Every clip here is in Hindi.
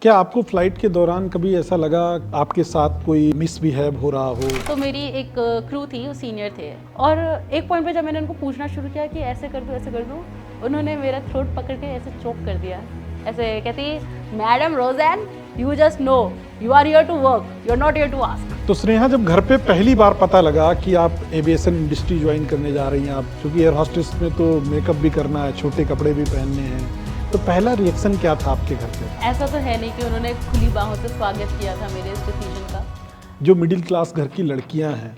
क्या आपको फ्लाइट के दौरान कभी ऐसा लगा आपके साथ कोई मिसबिहेव हो रहा हो? तो मेरी एक क्रू थी, वो सीनियर थे और एक पॉइंट पे जब मैंने उनको पूछना शुरू किया कि ऐसे कर दूँ, उन्होंने मेरा थ्रोट पकड़ के ऐसे चोक कर दिया। ऐसे कहती, madam Roseanne, you just know you are here to work, you are not here to ask. तो स्नेहा, जब घर पे पहली बार पता लगा कि आप एविएशन इंडस्ट्री ज्वाइन करने जा रही हैं, आप क्योंकि एयर हॉस्टेस में तो मेकअप भी करना है, छोटे कपड़े भी पहनने हैं, तो पहला रिएक्शन क्या था आपके घर पे? ऐसा तो है नहीं कि उन्होंने खुली बाहों से स्वागत किया था मेरे इस डिसीजन का। जो मिडिल क्लास घर की लड़कियां हैं,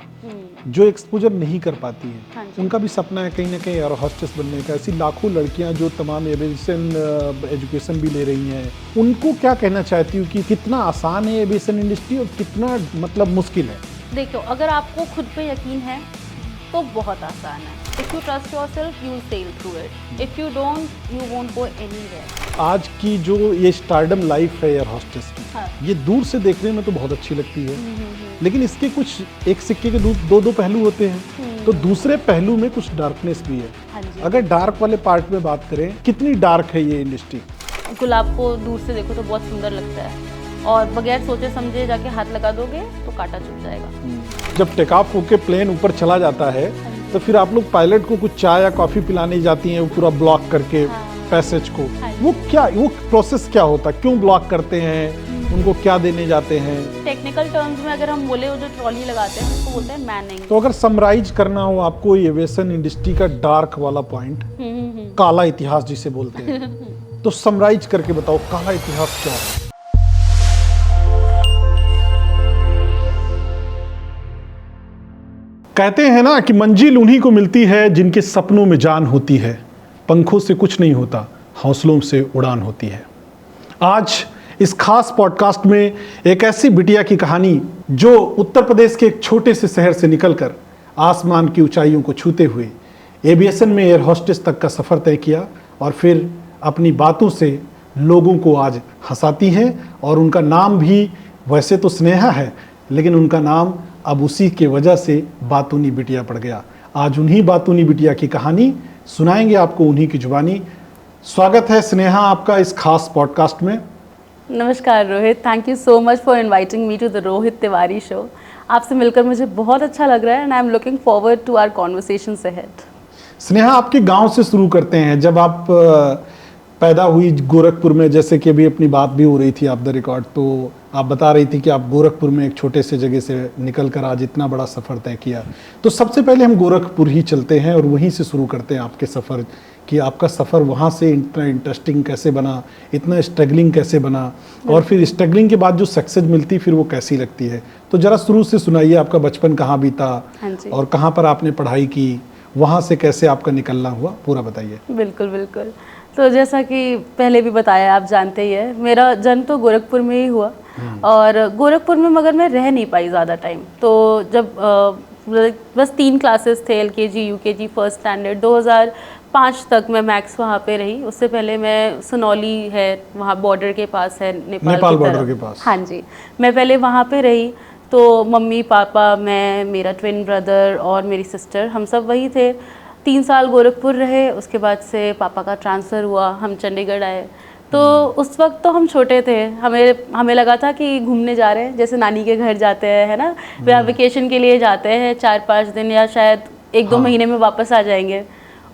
जो एक्सपोजर नहीं कर पाती हैं, हाँ जी। उनका भी सपना है कहीं ना कहीं एयर हॉस्टेस बनने का। ऐसी लाखों लड़कियां जो तमाम एविएशन एजुकेशन भी ले रही हैं, उनको क्या कहना चाहती हूँ कि कितना आसान है एविएशन इंडस्ट्री और कितना मतलब मुश्किल है? देखो, अगर आपको खुद पे यकीन है तो बहुत आसान है। If you trust yourself, you will sail through it. If you don't, you won't go anywhere. आज की जो ये स्टारडम लाइफ है एयर हॉस्टेस की, हाँ। ये दूर से देखने में तो बहुत अच्छी लगती है, लेकिन इसके कुछ एक सिक्के के दो पहलू होते हैं। तो दूसरे पहलू में कुछ डार्कनेस भी है। हाँ जी। अगर डार्क वाले पार्ट में बात करें, कितनी डार्क है ये इंडस्ट्री? गुलाब को दूर से देखो तो बहुत सुंदर लगता है और बगैर सोचे समझे जाके हाथ लगा दोगे तो कांटा चुभ जाएगा। जब टेक ऑफ होके प्लेन ऊपर चला जाता है, तो फिर आप लोग पायलट को कुछ चाय या कॉफी पिलाने जाती हैं, वो पूरा ब्लॉक करके पैसेज को। वो प्रोसेस क्या होता है? क्यों ब्लॉक करते हैं? उनको क्या देने जाते हैं? टेक्निकल टर्म्स में अगर हम बोले, वो जो ट्रॉली लगाते हैं उसको बोलते हैं मैनिंग। तो अगर समराइज करना हो आपको एविएशन इंडस्ट्री का डार्क वाला पॉइंट, काला इतिहास जिसे बोलते हैं, तो समराइज करके बताओ काला इतिहास क्या है? कहते हैं ना कि मंजिल उन्हीं को मिलती है जिनके सपनों में जान होती है, पंखों से कुछ नहीं होता, हौसलों से उड़ान होती है। आज इस खास पॉडकास्ट में एक ऐसी बिटिया की कहानी जो उत्तर प्रदेश के एक छोटे से शहर से निकलकर आसमान की ऊंचाइयों को छूते हुए एविएशन में एयर हॉस्टेस तक का सफ़र तय किया और फिर अपनी बातों से लोगों को आज हंसाती हैं। और उनका नाम भी वैसे तो स्नेहा है, लेकिन उनका नाम अब उसी के वजह से बातूनी बिटिया पड़ गया। आज उन्हीं बातूनी बिटिया की कहानी सुनाएंगे आपको उन्हीं की जुबानी। स्वागत है स्नेहा आपका इस खास पॉडकास्ट में। नमस्कार Rohit, thank you so much for inviting me to the Rohit Tiwari show. आपसे मिलकर मुझे बहुत अच्छा लग रहा है and I am looking forward to our conversations ahead. Sneha, आपके गांव से शुरू करते हैं। जब आप पैदा हुई गोरखपुर में, जैसे कि अभी अपनी बात भी हो रही थी ऑफ द रिकॉर्ड, तो आप बता रही थी कि आप गोरखपुर में एक छोटे से जगह से निकल कर आज इतना बड़ा सफ़र तय किया। तो सबसे पहले हम गोरखपुर ही चलते हैं और वहीं से शुरू करते हैं आपके सफ़र, कि आपका सफ़र वहाँ से इतना इंटरेस्टिंग कैसे बना, इतना स्ट्रगलिंग कैसे बना, और फिर स्ट्रगलिंग के बाद जो सक्सेस मिलती फिर वो कैसी लगती है। तो ज़रा शुरू से सुनाइए, आपका बचपन कहाँ बीता और कहाँ पर आपने पढ़ाई की, वहाँ से कैसे आपका निकलना हुआ, पूरा बताइए। बिल्कुल बिल्कुल। तो जैसा कि पहले भी बताया, आप जानते ही है, मेरा जन्म तो गोरखपुर में ही हुआ और गोरखपुर में मगर मैं रह नहीं पाई ज़्यादा टाइम। तो जब बस 3 क्लासेस थे, LKG, UKG, फर्स्ट स्टैंडर्ड, 2005 तक मैं मैक्स वहाँ पे रही। उससे पहले मैं सुनौली है, वहाँ बॉर्डर के पास है, नेपाल बॉर्डर के पास। हाँ जी, मैं पहले वहाँ पे रही। तो मम्मी पापा, मैं, मेरा ट्विन ब्रदर और मेरी सिस्टर, हम सब वही थे। 3 साल गोरखपुर रहे, उसके बाद से पापा का ट्रांसफ़र हुआ, हम चंडीगढ़ आए। तो उस वक्त तो हम छोटे थे, हमें लगा था कि घूमने जा रहे हैं, जैसे नानी के घर जाते हैं, है ना, वेकेशन के लिए जाते हैं 4-5 दिन या शायद 1-2 महीने में वापस आ जाएंगे।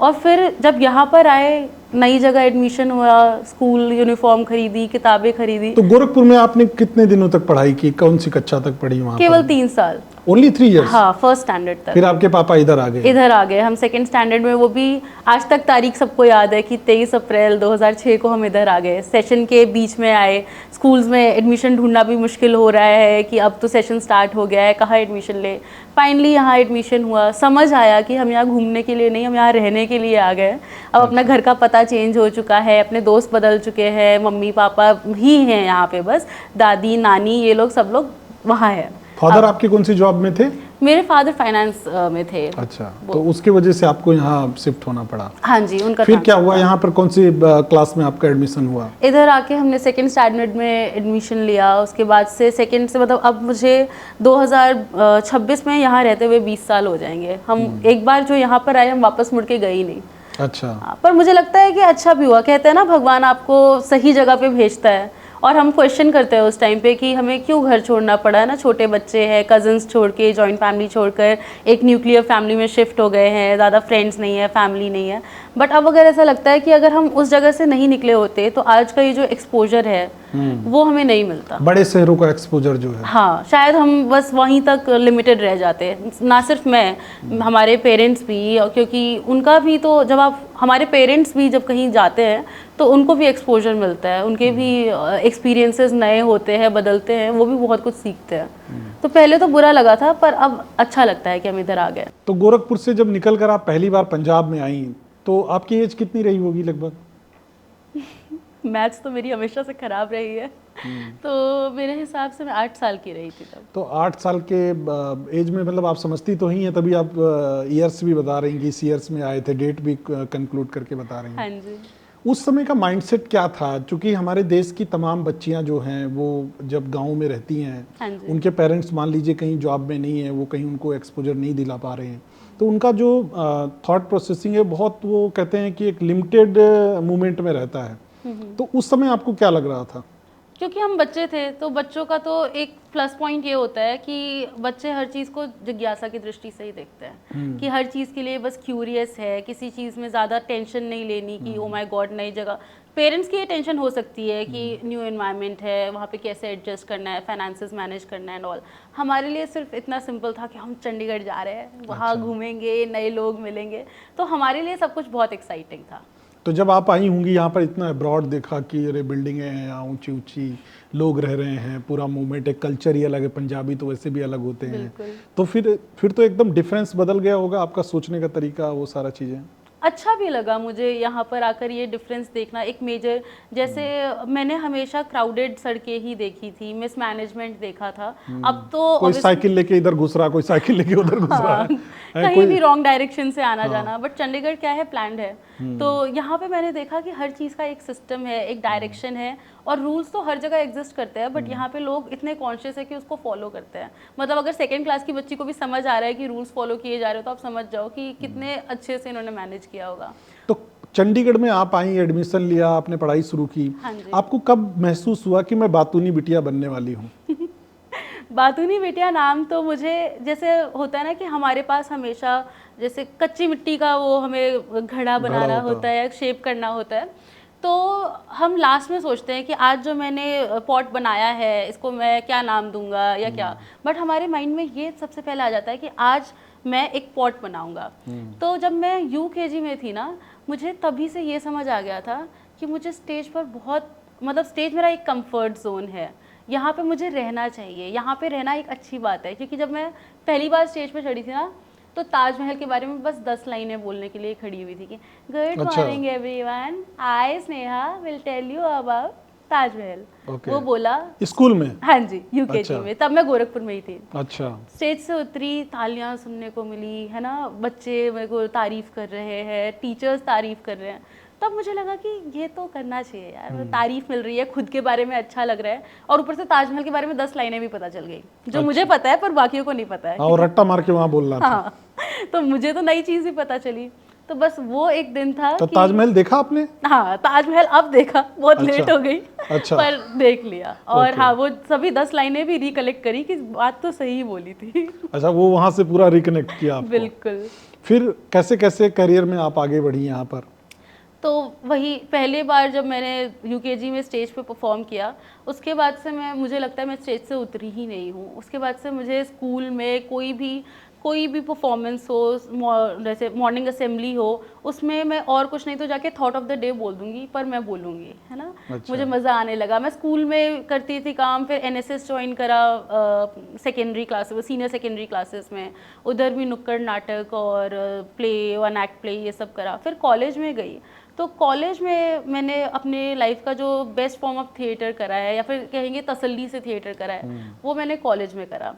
और फिर जब यहाँ पर आए, नई जगह एडमिशन हुआ, स्कूल यूनिफॉर्म खरीदी, किताबें खरीदी। तो गोरखपुर में आपने कितने दिनों तक पढ़ाई की? कौन सी कक्षा तक पढ़ी वहाँ? केवल 3 साल। Only 3 years? हाँ, फर्स्ट स्टैंडर्ड तक। फिर आपके पापा इधर आ गए? हम सेकंड स्टैंडर्ड में, वो भी आज तक तारीख सबको याद है कि 23 अप्रैल 2006 को हम इधर आ गए। सेशन के बीच में आए। स्कूल्स में एडमिशन ढूंढना भी मुश्किल हो रहा है कि अब तो सेशन स्टार्ट हो गया है, कहाँ एडमिशन ले। फाइनली यहाँ एडमिशन हुआ, समझ आया कि हम यहाँ घूमने के लिए नहीं, हम यहाँ रहने के लिए आ गए। अब अपना घर का पता चेंज हो चुका है, अपने दोस्त बदल चुके हैं, मम्मी पापा ही हैं यहाँ पे, बस दादी नानी ये लोग सब लोग वहाँ है। फादर आपके कौन सी जॉब में थे? मेरे फादर फाइनेंस में थे। अच्छा, तो उसके वजह से आपको यहाँ शिफ्ट होना पड़ा? हाँ जी, उनका। फिर क्या हुआ यहाँ पर? कौन सी क्लास में आपका एडमिशन हुआ? इधर आके हमने सेकंड स्टैंडर्ड में एडमिशन लिया। उसके बाद से सेकंड से मतलब अब मुझे 2026 में यहाँ रहते हुए 20 साल हो जाएंगे। हम एक बार जो यहाँ पर आए, हम वापस मुड़ के गए ही नहीं। अच्छा। पर मुझे लगता है कि अच्छा भी हुआ। कहते हैं ना, भगवान आपको सही जगह पे भेजता है और हम क्वेश्चन करते हैं उस टाइम पे कि हमें क्यों घर छोड़ना पड़ा है ना, छोटे बच्चे हैं, कजन्स छोड़ के, जॉइंट फैमिली छोड़कर एक न्यूक्लियर फैमिली में शिफ्ट हो गए हैं, ज़्यादा फ्रेंड्स नहीं है, फैमिली नहीं है। बट अब अगर ऐसा लगता है कि अगर हम उस जगह से नहीं निकले होते तो आज का ये जो एक्सपोजर है वो हमें नहीं मिलता। बड़े शहरों का एक्सपोजर जो है, हाँ, शायद हम बस वहीं तक लिमिटेड रह जाते हैं। ना सिर्फ मैं, हमारे पेरेंट्स भी, क्योंकि उनका भी तो जब आप, हमारे पेरेंट्स भी जब कहीं जाते हैं तो उनको भी एक्सपोजर मिलता है, उनके भी एक्सपीरियंसेस नए होते हैं, बदलते हैं, वो भी बहुत कुछ सीखते हैं। तो पहले तो बुरा लगा था, पर अब अच्छा लगता है कि हम इधर आ गए। तो गोरखपुर से जब निकल कर आप पहली बार पंजाब में आई तो आपकी एज कितनी रही होगी लगभग? मैथ्स तो मेरी हमेशा से खराब रही है, तो मेरे हिसाब से मैं 8 साल की रही थी तब। तो 8 साल के एज में मतलब आप समझती तो ही हैं, तभी आप ईयर्स भी बता रही हैं कि इस ईयर्स में आए थे, डेट भी कंक्लूड करके बता रही हैं। हाँ जी। उस समय का माइंडसेट क्या था? क्योंकि हमारे देश की तमाम बच्चियां जो हैं वो जब गांव में रहती हैं, हाँ जी। उनके पेरेंट्स मान लीजिए कहीं जॉब में नहीं है, वो कहीं उनको एक्सपोजर नहीं दिला पा रहे हैं, तो उनका जो थॉट प्रोसेसिंग है बहुत, वो कहते हैं कि एक लिमिटेड मूवमेंट में रहता है। तो उस समय आपको क्या लग रहा था? क्योंकि हम बच्चे थे, तो बच्चों का तो एक प्लस पॉइंट ये होता है कि बच्चे हर चीज़ को जिज्ञासा की दृष्टि से ही देखते हैं, कि हर चीज़ के लिए बस क्यूरियस है, किसी चीज़ में ज़्यादा टेंशन नहीं लेनी कि ओ माय गॉड नई जगह। पेरेंट्स की ये टेंशन हो सकती है कि न्यू एनवायरनमेंट है, वहाँ पे कैसे एडजस्ट करना है, फाइनेंसेस मैनेज करना है एंड ऑल। हमारे लिए सिर्फ इतना सिंपल था कि हम चंडीगढ़ जा रहे हैं, वहाँ घूमेंगे, नए लोग मिलेंगे, तो हमारे लिए सब कुछ बहुत एक्साइटिंग था। तो जब आप आई होंगी यहाँ पर, इतना अब्रॉड देखा कि अरे बिल्डिंगें हैं यहाँ, ऊंची ऊंची लोग रह रहे हैं, पूरा मूवमेंट, एक कल्चर ही अलग है, पंजाबी तो वैसे भी अलग होते हैं, तो फिर तो एकदम डिफरेंस बदल गया होगा आपका सोचने का तरीका, वो सारा चीज़ें? अच्छा भी लगा मुझे यहाँ पर आकर ये डिफरेंस देखना। एक मेजर, जैसे मैंने हमेशा क्राउडेड सड़कें ही देखी थी, मिसमैनेजमेंट देखा था। अब तो कोई साइकिल लेके इधर घुस रहा, कोई साइकिल लेके उधर घुस रहा है, कहीं भी रॉन्ग डायरेक्शन से आना जाना। बट चंडीगढ़ क्या है, प्लान्ड है। तो यहाँ पे मैंने देखा कि हर चीज़ का एक सिस्टम है, एक डायरेक्शन है, और रूल्स तो हर जगह एग्जिस्ट करते हैं, बट यहाँ पे लोग इतने कॉन्शियस है कि उसको फॉलो करते हैं। मतलब अगर सेकेंड क्लास की बच्ची को भी समझ आ रहा है कि रूल्स फॉलो किए जा रहे हो, तो आप समझ जाओ कि कितने अच्छे से इन्होंने मैनेज किया होगा। तो चंडीगढ़ में आप आई, एडमिशन लिया, आपने पढ़ाई शुरू की, हाँ जी। आपको कब महसूस हुआ कि मैं बातूनी बिटिया बनने वाली हूँ? बातूनी बिटिया नाम तो मुझे, जैसे होता है ना कि हमारे पास हमेशा जैसे कच्ची मिट्टी का वो हमें घड़ा बनाना होता है, शेप करना होता है, तो हम लास्ट में सोचते हैं कि आज जो मैंने पॉट बनाया है इसको मैं क्या नाम दूंगा या क्या। बट हमारे माइंड में ये सबसे पहले आ जाता है कि आज मैं एक पॉट बनाऊंगा। तो जब मैं यूकेजी में थी ना, मुझे तभी से ये समझ आ गया था कि मुझे स्टेज पर बहुत, मतलब स्टेज मेरा एक कंफर्ट जोन है, यहाँ पे मुझे रहना चाहिए, यहाँ पे रहना एक अच्छी बात है। क्योंकि जब मैं पहली बार स्टेज पे चढ़ी थी ना, तो ताजमहल के बारे में बस 10 लाइनें बोलने के लिए खड़ी हुई थी कि good morning everyone, I Sneha will tell you about Taj Mahal. वो बोला स्कूल में? हाँ जी, यूकेजी में। तब मैं गोरखपुर में ही थी। अच्छा। स्टेज से उतरी, तालियां सुनने को मिली, है ना, बच्चे मेरे को तारीफ कर रहे हैं, टीचर्स तारीफ कर रहे हैं, तब मुझे लगा कि ये तो करना चाहिए यार, तारीफ मिल रही है, खुद के बारे में अच्छा लग रहा है, और ऊपर से ताजमहल के बारे में 10 लाइनें भी पता चल गई, जो मुझे पता है पर बाकियों को नहीं पता है। और रट्टा मार के वहाँ बोल रहा था। हाँ, तो मुझे तो नई चीज़ ही पता चली। तो बस वो एक दिन था। तो ताजमहल देखा आपने? हाँ, ताजमहल अब देखा, बहुत लेट हो गई। अच्छा। पर देख लिया। और हाँ, वो सभी 10 लाइनें भी रिकलेक्ट करी कि बात तो सही बोली थी। अच्छा, वो वहाँ से पूरा रिकनेक्ट किया आपको? बिल्कुल। फिर कैसे कैसे करियर में आप आगे बढ़ी यहाँ पर? तो वही पहली बार जब मैंने यूकेजी में स्टेज पे परफॉर्म किया, उसके बाद से मुझे लगता है मैं स्टेज से उतरी ही नहीं हूँ। उसके बाद से मुझे स्कूल में कोई भी परफॉर्मेंस हो, जैसे मॉर्निंग असेंबली हो, उसमें मैं और कुछ नहीं तो जाके थॉट ऑफ द डे बोल दूंगी, पर मैं बोलूँगी, है ना। अच्छा। मुझे मज़ा आने लगा। मैं स्कूल में करती थी काम, फिर एनएसएस ज्वाइन करा secondary classes, senior secondary classes में, उधर भी नुक्कड़ नाटक और प्ले, 1 एक्ट प्ले, ये सब करा। फिर कॉलेज में गई, तो कॉलेज में मैंने अपने लाइफ का जो बेस्ट फॉर्म ऑफ थिएटर करा है, या फिर कहेंगे तसल्ली से थिएटर करा है, वो मैंने कॉलेज में करा।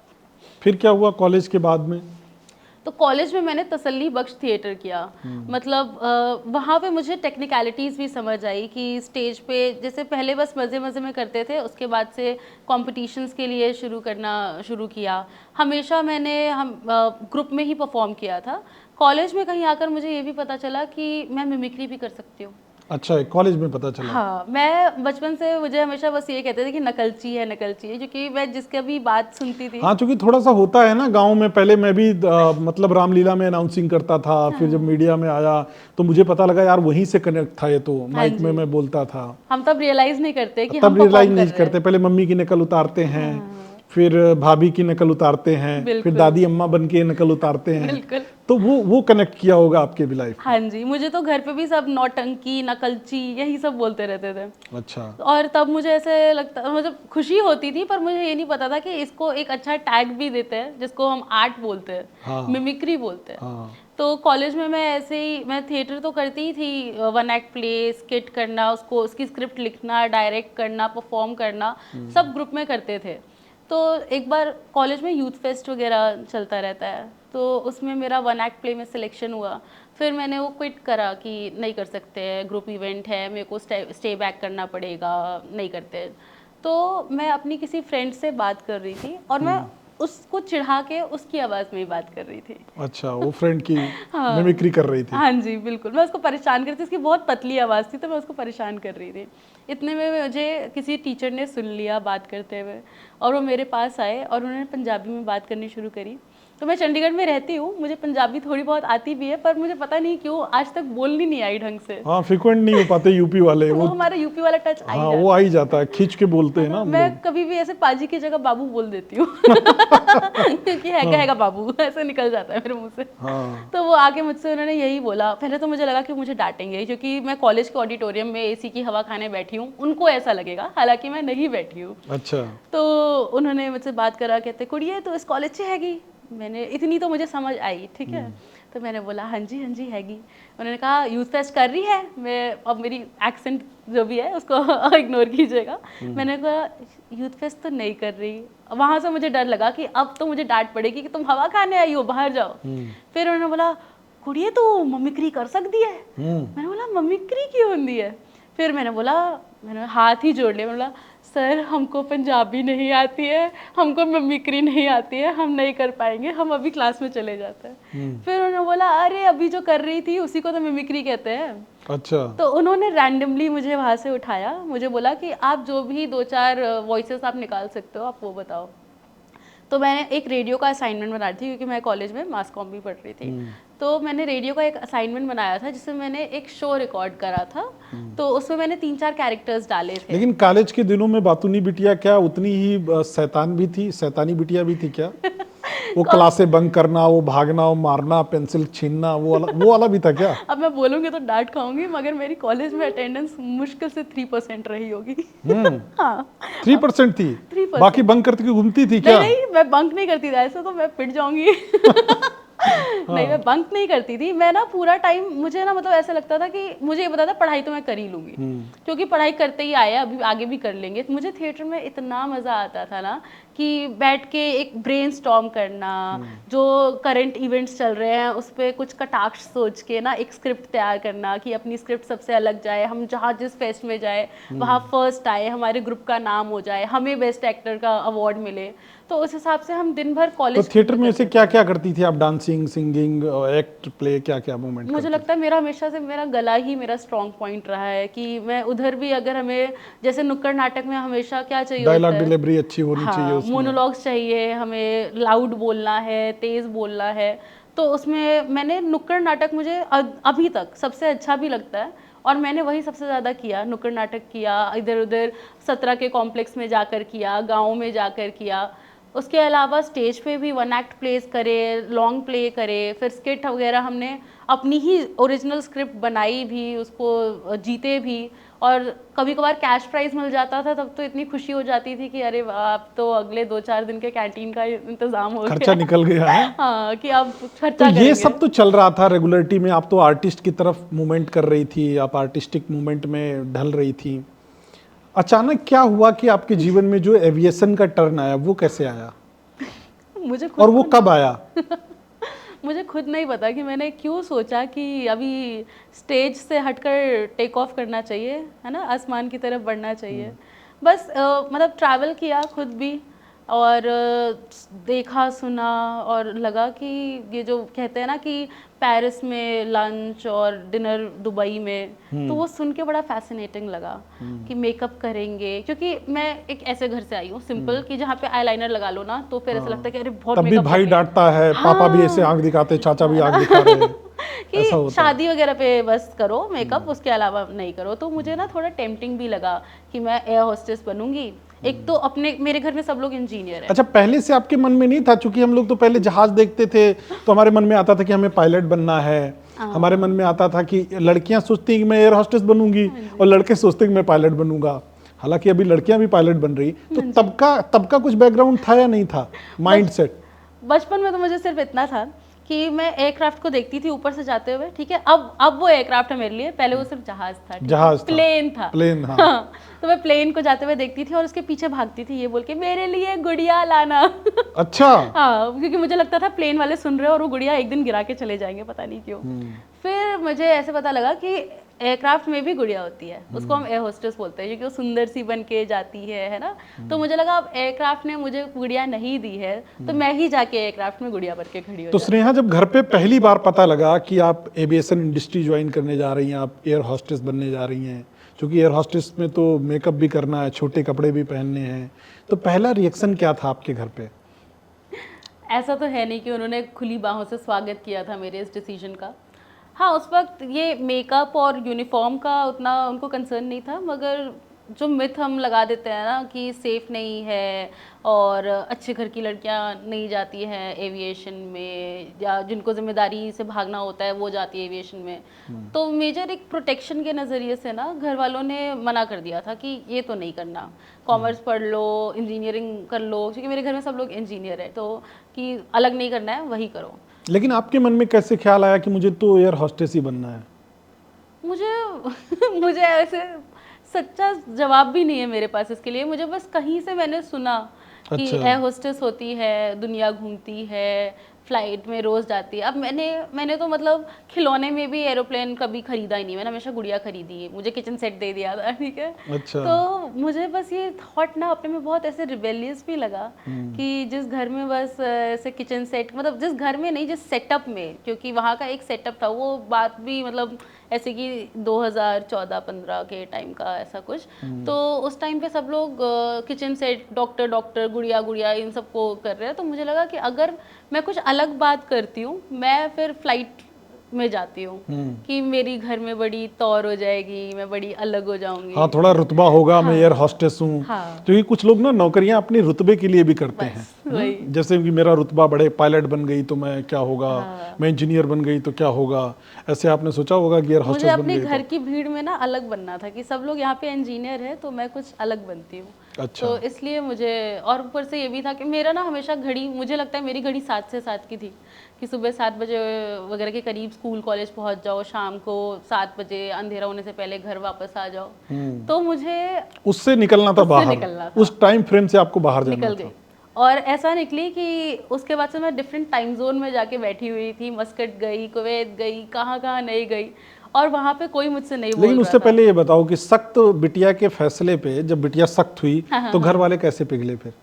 फिर क्या हुआ कॉलेज के बाद में? तो कॉलेज में मैंने तसल्ली बख्श थिएटर किया। मतलब वहाँ पे मुझे टेक्निकलिटीज़ भी समझ आई कि स्टेज पे जैसे पहले बस मज़े मज़े में करते थे, उसके बाद से कॉम्पिटिशन्स के लिए शुरू किया। हमेशा मैंने ग्रुप में ही परफॉर्म किया था। कॉलेज में कहीं आकर मुझे ये भी पता चला कि मैं मिमिक्री भी कर सकती हूँ। अच्छा, कॉलेज में पता चला। हाँ, मैं बचपन से मुझे हमेशा बस ये कहते थे कि नकलची है, नकलची है, क्योंकि मैं जिसका भी बात सुनती थी। हाँ, क्योंकि थोड़ा सा होता है ना गांव में। पहले मैं भी मतलब रामलीला में अनाउंसिंग करता था, फिर जब मीडिया में आया तो मुझे पता लगा यार वहीं से कनेक्ट था ये तो, हाँ माइक में जी, मैं बोलता था। हम तब रियलाइज नहीं करते कि हम तब रियलाइज परफॉर्म कर नहीं रहे करते, हैं। पहले मम्मी की नकल उतारते हैं, हाँ, फिर भाभी की नकल उतारते हैं, फिर बिल्कुल, दादी अम्मा बन के नकल उतारते हैं। बिल्कुल। तो वो कनेक्ट किया होगा आपके भी लाइफ हाँ जी, मुझे तो घर पे भी सब नौटंकी, नकलची यही सब बोलते रहते थे। में। अच्छा। और तब मुझे ऐसे लगता, मतलब खुशी होती थी, पर मुझे ये नहीं पता था कि इसको एक अच्छा टैग भी देते हैं जिसको हम आर्ट बोलते हैं, हाँ मिमिक्री बोलते हैं। हाँ। तो कॉलेज में मैं ऐसे ही, मैं थिएटर तो करती ही थी, वन एक्ट प्ले, स्किट करना, उसको उसकी स्क्रिप्ट लिखना, डायरेक्ट करना, परफॉर्म करना, सब ग्रुप में करते थे। तो एक बार कॉलेज में यूथ फेस्ट वगैरह चलता रहता है, तो उसमें मेरा वन एक्ट प्ले में सिलेक्शन हुआ। फिर मैंने वो क्विट करा कि नहीं कर सकते, ग्रुप इवेंट है, मेरे को स्टे बैक करना पड़ेगा, नहीं करते। तो मैं अपनी किसी फ्रेंड से बात कर रही थी और मैं उसको चिढ़ा के उसकी आवाज़ में ही बात कर रही थी। अच्छा, वो फ्रेंड की हाँ, मिमिक्री कर रही थी। हाँ जी, बिल्कुल। मैं उसको परेशान कर रही थी, उसकी बहुत पतली आवाज़ थी, तो मैं उसको परेशान कर रही थी। इतने में मुझे किसी टीचर ने सुन लिया बात करते हुए, और वो मेरे पास आए और उन्होंने पंजाबी में बात करनी शुरू करी। तो मैं चंडीगढ़ में रहती हूँ, मुझे पंजाबी थोड़ी बहुत आती भी है, पर मुझे पता नहीं क्यों आज तक बोलनी नहीं आई ढंग से। हाँ, फ्रिक्वेंट नहीं हो पाते यूपी वाले वो वो। हमारा यूपी वाला टच आ ही हाँ, जाता वो आ ही जाता है, खींच के बोलते है हैं ना ना। हम मैं लोग। कभी भी ऐसे पाजी की जगह बाबू बोल देती हूँ क्योंकि हैगा बाबू ऐसे निकल जाता है मेरे मुंह से। हाँ। तो वो आके मुझसे उन्होंने यही बोला। पहले तो मुझे लगा कि मुझे डांटेंगे, क्योंकि मैं कॉलेज के ऑडिटोरियम में एसी की हवा खाने बैठी हूँ, उनको ऐसा लगेगा, हालांकि मैं नहीं बैठी हूँ। अच्छा। तो उन्होंने मुझसे बात करा, कहते कुड़िए तो इस कॉलेज से हैगी। मैंने इतनी तो मुझे समझ आई, ठीक है। तो मैंने बोला हाँ जी हैगी। उन्होंने कहा यूथ फेस्ट कर रही है। मैं, अब मेरी एक्सेंट जो भी है उसको इग्नोर कीजिएगा। मैंने कहा यूथ फेस्ट तो नहीं कर रही। वहाँ से मुझे डर लगा कि अब तो मुझे डांट पड़ेगी कि तुम हवा खाने आई हो, बाहर जाओ। फिर उन्होंने बोला कुड़िए तू ममिक्री कर सकती है। मैंने बोला ममिक्री क्यों होती है। फिर मैंने हाथ ही जोड़ लिया। मैंने बोला सर हमको पंजाबी नहीं आती है, हमको मिमिक्री नहीं आती है, हम नहीं कर पाएंगे, हम अभी क्लास में चले जाते हैं। फिर उन्होंने बोला अरे अभी जो कर रही थी उसी को तो मिमिक्री कहते हैं। अच्छा। तो उन्होंने रैंडमली मुझे वहाँ से उठाया, मुझे बोला कि आप जो भी 2-4 वॉइसेस आप निकाल सकते हो, आप वो बताओ। तो मैंने एक रेडियो का असाइनमेंट बना रही थी, क्योंकि मैं कॉलेज में मास कॉम भी पढ़ रही थी। तो मैंने रेडियो का एक असाइनमेंट बनाया था, जिसमें मैंने एक शो रिकॉर्ड करा था। तो उसमें मैंने 3-4 कैरेक्टर्स डाले थे। लेकिन कॉलेज के दिनों में बातूनी बिटिया क्या उतनी ही शैतान भी थी, शैतानी बिटिया भी थी क्या? वो क्लासें बंक करना, वो भागना, वो मारना, पेंसिल छीनना, वो वाला भी था क्या? अब मैं बोलूँगी तो डांट खाऊंगी, मगर मेरी कॉलेज में अटेंडेंस मुश्किल से 3% रही होगी। हाँ, 3% थी? 3%। बाकी बंक करती घूमती थी क्या? नहीं, मैं बंक नहीं करती थी, ऐसे तो मैं पिट जाऊंगी। नहीं, मैं बंक नहीं करती थी। मैं ना पूरा टाइम, मुझे ना मतलब ऐसा लगता था कि मुझे ये पता था पढ़ाई तो मैं कर ही लूंगी, क्योंकि पढ़ाई करते ही आए, अभी आगे भी कर लेंगे। मुझे थिएटर में इतना मज़ा आता था ना कि बैठ के एक ब्रेनस्टॉर्म करना, जो करंट इवेंट्स चल रहे हैं उस पर कुछ कटाक्ष सोच के ना एक स्क्रिप्ट तैयार करना, कि अपनी स्क्रिप्ट सबसे अलग जाए, हम जहाँ जिस फेस्ट में जाए वहाँ फर्स्ट आए, हमारे ग्रुप का नाम हो जाए, हमें बेस्ट एक्टर का अवार्ड मिले। तो उस हिसाब से हम दिन भर तो कॉलेज थिएटर में ऐसे क्या क्या करती थी आप? डांसिंग, सिंगिंग, एक्ट, प्ले, क्या क्या मूवमेंट? मुझे लगता है मेरा हमेशा से मेरा गला ही मेरा स्ट्रॉन्ग पॉइंट रहा है, कि मैं उधर भी, अगर हमें जैसे नुक्कड़ नाटक में हमेशा क्या चाहिए होता डायलॉग है, डिलीवरी अच्छी होनी चाहिए हाँ, उसमें। मोनोलॉग्स चाहिए, हमें लाउड बोलना है, तेज़ बोलना है। तो उसमें मैंने नुक्कड़ नाटक, मुझे अभी तक सबसे अच्छा भी लगता है, और मैंने वही सबसे ज़्यादा किया। नुक्कड़ नाटक किया, इधर उधर 17 के कॉम्प्लेक्स में जाकर किया, गाँव में जाकर किया। उसके अलावा स्टेज पे भी वन एक्ट प्लेस करे, लॉन्ग प्ले करे, फिर स्किट वगैरह हमने अपनी ही ओरिजिनल स्क्रिप्ट बनाई भी, उसको जीते भी। और कभी कभार कैश प्राइज मिल जाता था, तब तो इतनी खुशी हो जाती थी कि अरे वाह, अब तो अगले 2-4 दिन के कैंटीन का इंतजाम हो खर्चा गया। निकल गया है। हाँ, कि अब तो खर्चा ये करेंगे। सब तो चल रहा था रेगुलरिटी में, आप तो आर्टिस्ट की तरफ मूवमेंट कर रही थी, आप आर्टिस्टिक मूवमेंट में ढल रही थी। अचानक क्या हुआ कि आपके जीवन में जो एविएशन का टर्न आया, वो कैसे आया मुझे और वो कब आया? मुझे खुद नहीं पता कि मैंने क्यों सोचा कि अभी स्टेज से हटकर टेक ऑफ करना चाहिए, है ना, आसमान की तरफ बढ़ना चाहिए। बस मतलब ट्रैवल किया खुद भी, और देखा सुना और लगा कि ये जो कहते हैं ना कि पेरिस में लंच और डिनर दुबई में, तो वो सुन के बड़ा फैसिनेटिंग लगा कि मेकअप करेंगे, क्योंकि मैं एक ऐसे घर से आई हूँ सिंपल कि जहाँ पे आईलाइनर लगा लो ना तो फिर ऐसा लगता है कि अरे बहुत तब भी मेकअप भाई करके। डांटता है, पापा भी ऐसे आंख दिखाते, चाचा भी आंख दिखा रहे हैं, कि ऐसा होता है। शादी वगैरह पे बस करो मेकअप, उसके अलावा नहीं करो। तो मुझे ना थोड़ा टेम्पटिंग भी लगा कि मैं एयर होस्टेस बनूंगी। एक तो अपने मेरे घर में सब लोग इंजीनियर हैं। अच्छा, पहले से आपके मन में नहीं था? चूंकि हम लोग तो पहले जहाज देखते थे तो हमारे मन में आता था कि हमें पायलट बनना है, हमारे मन में आता था कि लड़कियां सोचती हैं कि मैं एयर होस्टेस बनूंगी और लड़के सोचते हैं कि मैं पायलट बनूंगा। हालांकि अभी लड़कियां भी पायलट बन रही, तो तब का कुछ बैकग्राउंड था या नहीं था, माइंड सेट? बचपन में तो मुझे सिर्फ इतना था कि मैं एयरक्राफ्ट को देखती थी ऊपर से जाते हुए, ठीक है। अब वो एयरक्राफ्ट है मेरे लिए, पहले वो सिर्फ जहाज था, ठीक है? जहाज था, प्लेन था, प्लेन, हाँ। हाँ। तो मैं प्लेन को जाते हुए देखती थी और उसके पीछे भागती थी ये बोल के मेरे लिए गुड़िया लाना। अच्छा। हाँ, क्योंकि मुझे लगता था प्लेन वाले सुन रहे हैं और वो गुड़िया एक दिन गिरा के चले जाएंगे, पता नहीं क्यों। फिर मुझे ऐसे पता लगा कि एयरक्राफ्ट में भी गुड़िया होती है, उसको हम एयर होस्टेस बोलते हैं, क्योंकि वो सुंदर सी बन के जाती है ना। तो मुझे लगा अब एयरक्राफ्ट ने मुझे गुड़िया नहीं दी है तो मैं ही जाके एयरक्राफ्ट में गुड़िया बन के खड़ी हो तो स्नेहा, जब घर पे पहली बार पता लगा कि आप एविएशन इंडस्ट्री ज्वाइन करने जा रही हैं, आप एयर होस्टेस बनने जा रही हैं, क्योंकि एयर होस्टेस में तो मेकअप भी करना है, छोटे कपड़े भी पहनने हैं, तो पहला रिएक्शन क्या था आपके घर पे? ऐसा तो है नहीं कि उन्होंने खुली बाहों से स्वागत किया था मेरे इस डिसीजन का। हाँ, उस वक्त ये मेकअप और यूनिफॉर्म का उतना उनको कंसर्न नहीं था, मगर जो मिथ हम लगा देते हैं ना कि सेफ नहीं है और अच्छे घर की लड़कियां नहीं जाती हैं एविएशन में, या जिनको जिम्मेदारी से भागना होता है वो जाती है एविएशन में। तो मेजर एक प्रोटेक्शन के नज़रिए से ना घर वालों ने मना कर दिया था कि ये तो नहीं करना, कॉमर्स पढ़ लो, इंजीनियरिंग कर लो, क्योंकि मेरे घर में सब लोग इंजीनियर है, तो कि अलग नहीं करना है वही करो। लेकिन आपके मन में कैसे ख्याल आया कि मुझे तो एयर होस्टेस ही बनना है? मुझे मुझे ऐसे सच्चा जवाब भी नहीं है मेरे पास इसके लिए। मुझे बस कहीं से मैंने सुना कि अच्छा। एयर होस्टेस होती है, दुनिया घूमती है, फ्लाइट में रोज़ जाती है। अब मैंने तो मतलब खिलौने में भी एरोप्लेन कभी खरीदा ही नहीं, मैंने हमेशा गुड़िया खरीदी है, मुझे किचन सेट दे दिया था, ठीक है। अच्छा। तो मुझे बस ये थॉट ना अपने में बहुत ऐसे रिबेलियस भी लगा कि जिस घर में बस ऐसे किचन सेट, मतलब जिस घर में नहीं, जिस सेटअप में, क्योंकि वहाँ का एक सेटअप था, वो बात भी मतलब ऐसे कि 2014-15 के टाइम का ऐसा कुछ। तो उस टाइम पे सब लोग किचन सेट, डॉक्टर गुड़िया गुड़िया इन सबको कर रहे हैं। तो मुझे लगा कि अगर मैं कुछ अलग बात करती हूँ, मैं फिर फ्लाइट में जाती हूँ कि मेरी घर में बड़ी तौर हो जाएगी, मैं बड़ी अलग हो जाऊंगी। हाँ, थोड़ा रुतबा होगा, मैं एयर होस्टेस हूँ। हाँ। क्योंकि कुछ लोग ना नौकरियां अपने रुतबे के लिए भी करते हैं। वही। जैसे कि मेरा रुतबा बड़े, पायलट बन गई तो मैं क्या होगा, मैं इंजीनियर बन गई तो क्या होगा, ऐसे आपने सोचा होगा कि एयर मुझे होस्टेस बन अपने गई घर की भीड़ में ना अलग बनना था कि सब लोग यहाँ पे इंजीनियर है तो मैं कुछ अलग बनती हूँ। अच्छा। तो इसलिए मुझे, और ऊपर से ये भी था कि मेरा ना हमेशा घड़ी, मुझे लगता है मेरी घड़ी 7 से 7 की थी कि सुबह 7 बजे वगैरह के करीब स्कूल कॉलेज पहुंच जाओ, शाम को 7 बजे अंधेरा होने से पहले घर वापस आ जाओ। तो मुझे उससे निकलना था, उससे बाहर निकलना था। उस टाइम फ्रेम से आपको बाहर जाना निकल था। गई। और ऐसा निकली कि उसके बाद से मैं डिफरेंट टाइम जोन में जाके बैठी हुई थी, मस्कट गई, कुवैत गई, कहाँ कहाँ नहीं गई, और वहाँ पे कोई मुझसे नहीं बोल लेकिन रहा उससे था। पहले ये बताओ कि सख्त बिटिया के फैसले पे जब बिटिया सख्त हुई तो घर वाले कैसे पिघले फिर?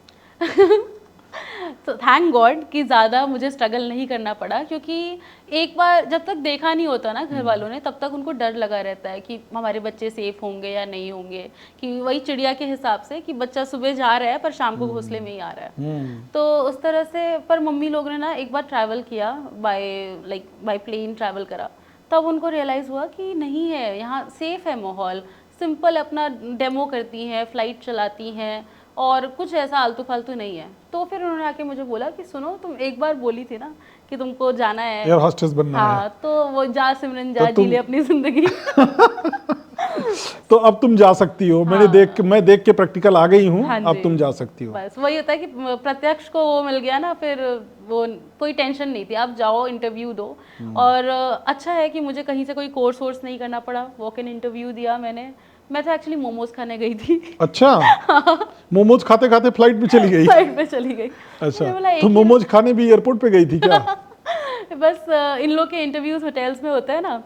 तो थैंक गॉड कि ज़्यादा मुझे स्ट्रगल नहीं करना पड़ा, क्योंकि एक बार जब तक देखा नहीं होता ना घर वालों ने, तब तक उनको डर लगा रहता है कि हमारे बच्चे सेफ होंगे या नहीं होंगे। कि वही चिड़िया के हिसाब से कि बच्चा सुबह जा रहा है पर शाम को घोंसले में ही आ रहा है। तो उस तरह से, पर मम्मी लोग ने ना एक बार ट्रैवल किया, बाय प्लेन ट्रैवल करा, तब उनको रियलाइज़ हुआ कि नहीं है, यहाँ सेफ है माहौल, सिंपल अपना डेमो करती हैं, फ्लाइट चलाती हैं और कुछ ऐसा आलतू फालतू नहीं है। तो फिर उन्होंने आके मुझे बोला कि सुनो, तुम एक बार बोली थी ना कि तुमको जाना है एयर होस्टेस बनना है। हाँ, तो वो जा सिमरन जा, जी ले अपनी जिंदगी। तो अब तुम जा सकती हो। मैं देख के प्रैक्टिकल आ गई हूँ। हाँ अब जी। तुम जा सकती हो। बस वही होता है कि प्रत्यक्ष को वो मिल गया ना, फिर वो कोई टेंशन नहीं थी, आप जाओ इंटरव्यू दो। और अच्छा है कि मुझे कहीं से कोई कोर्स वोर्स नहीं करना पड़ा, वॉक इन इंटरव्यू दिया मैंने। मैं तो एक्चुअली मोमोज खाने गई थी। अच्छा। मोमोज खाते खाते फ्लाइट भी चली गई? फ्लाइट पे चली गई। अच्छा, मैंने बोला तो मोमोज खाने भी एयरपोर्ट पे गई थी क्या? बस इन लोग के इंटरव्यूज होटल्स में होता है ना,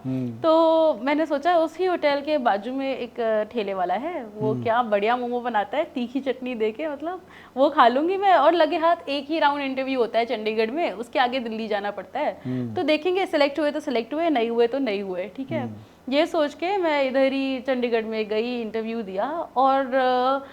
तो मैंने सोचा उसी होटल के बाजू में एक ठेले वाला है, वो क्या बढ़िया मोमो बनाता है, तीखी चटनी दे के, मतलब वो खा लूंगी मैं, और लगे हाथ एक ही राउंड इंटरव्यू होता है चंडीगढ़ में, उसके आगे दिल्ली जाना पड़ता है, तो देखेंगे सिलेक्ट हुए तो सिलेक्ट हुए, नहीं हुए तो नहीं हुए, ठीक है। ये सोच के मैं इधर ही चंडीगढ़ में गई, इंटरव्यू दिया, और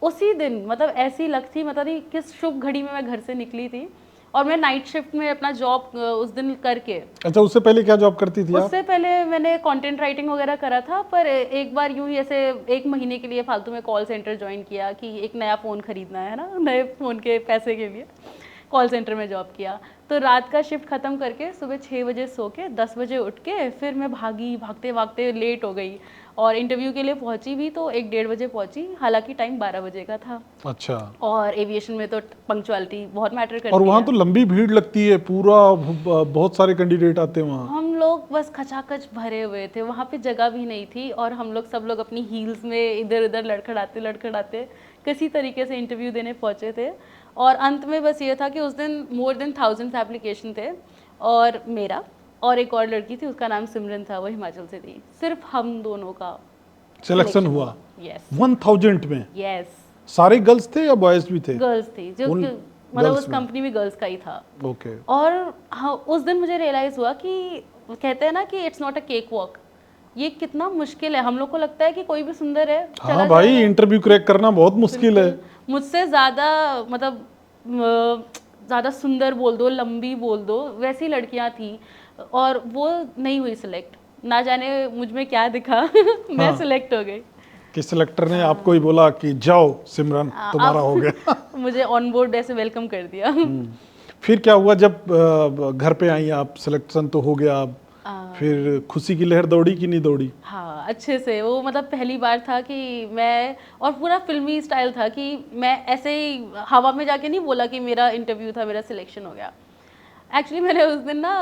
उसी दिन मतलब ऐसी लग थी, मतलब नहीं किस शुभ घड़ी में मैं घर से निकली थी, और मैं नाइट शिफ्ट में अपना जॉब उस दिन करके। अच्छा, उससे पहले क्या जॉब करती थी आप? उससे पहले मैंने कंटेंट राइटिंग वगैरह करा था, पर एक बार यूं ही ऐसे 1 महीने के लिए फालतू में कॉल सेंटर ज्वाइन किया कि एक नया फ़ोन खरीदना है ना, नए फ़ोन के पैसे के लिए कॉल सेंटर में जॉब किया। तो रात का शिफ्ट ख़त्म करके सुबह 6 बजे सो के 10 बजे उठ के फिर मैं भागी, भागते भागते लेट हो गई, और इंटरव्यू के लिए पहुंची भी तो 1-1:30 बजे पहुंची, हालांकि टाइम 12 बजे का था। अच्छा। और एविएशन में तो पंक्चुअलिटी बहुत मैटर करती है। और वहाँ तो लंबी भीड़ लगती है, पूरा बहुत सारे कैंडिडेट आते हैं वहाँ। हम लोग बस खचाखच भरे हुए थे, वहाँ पे जगह भी नहीं थी, और हम लोग सब लोग अपनी हील्स में इधर उधर लड़खड़ाते किसी तरीके से इंटरव्यू देने पहुँचे थे। और अंत में बस ये था कि उस दिन मोर देन 1000 एप्लीकेशन थे, और मेरा और एक और लड़की थी, उसका नाम सिमरन था, वो हिमाचल से थी, सिर्फ हम दोनों का सिलेक्शन हुआ। यस 1000 में यस। सारे गर्ल्स थे या बॉयज भी थे? गर्ल्स थी, जो मतलब उस कंपनी में गर्ल्स का ही था। ओके। और हाँ, उस दिन मुझे रियलाइज हुआ कि कहते हैं ना कि it's not a cake walk, ये कितना मुश्किल है। हम लोग को लगता है कि कोई भी सुंदर है, हाँ भाई, इंटरव्यू क्रैक करना बहुत मुश्किल है। मुझसे ज़्यादा मतलब ज़्यादा सुंदर बोल दो, लंबी बोल दो, वैसी लड़कियां थी, और वो नहीं हुई सिलेक्ट, ना जाने मुझ में क्या दिखा मैं सिलेक्ट हो गई। कि सिलेक्टर ने आपको ही बोला कि जाओ सिमरन, तुम्हारा हो गया। मुझे ऑन बोर्ड ऐसे वेलकम कर दिया। फिर क्या हुआ जब घर पे आई आप? सिलेक्शन तो हो गया, फिर खुशी की लहर दौड़ी कि नहीं दौड़ी? हाँ, अच्छे से। वो मतलब पहली बार था कि मैं, और पूरा फिल्मी स्टाइल था कि मैं ऐसे ही हवा में जाके नहीं बोला कि मेरा इंटरव्यू था, मेरा सिलेक्शन हो गया। एक्चुअली मैंने उस दिन ना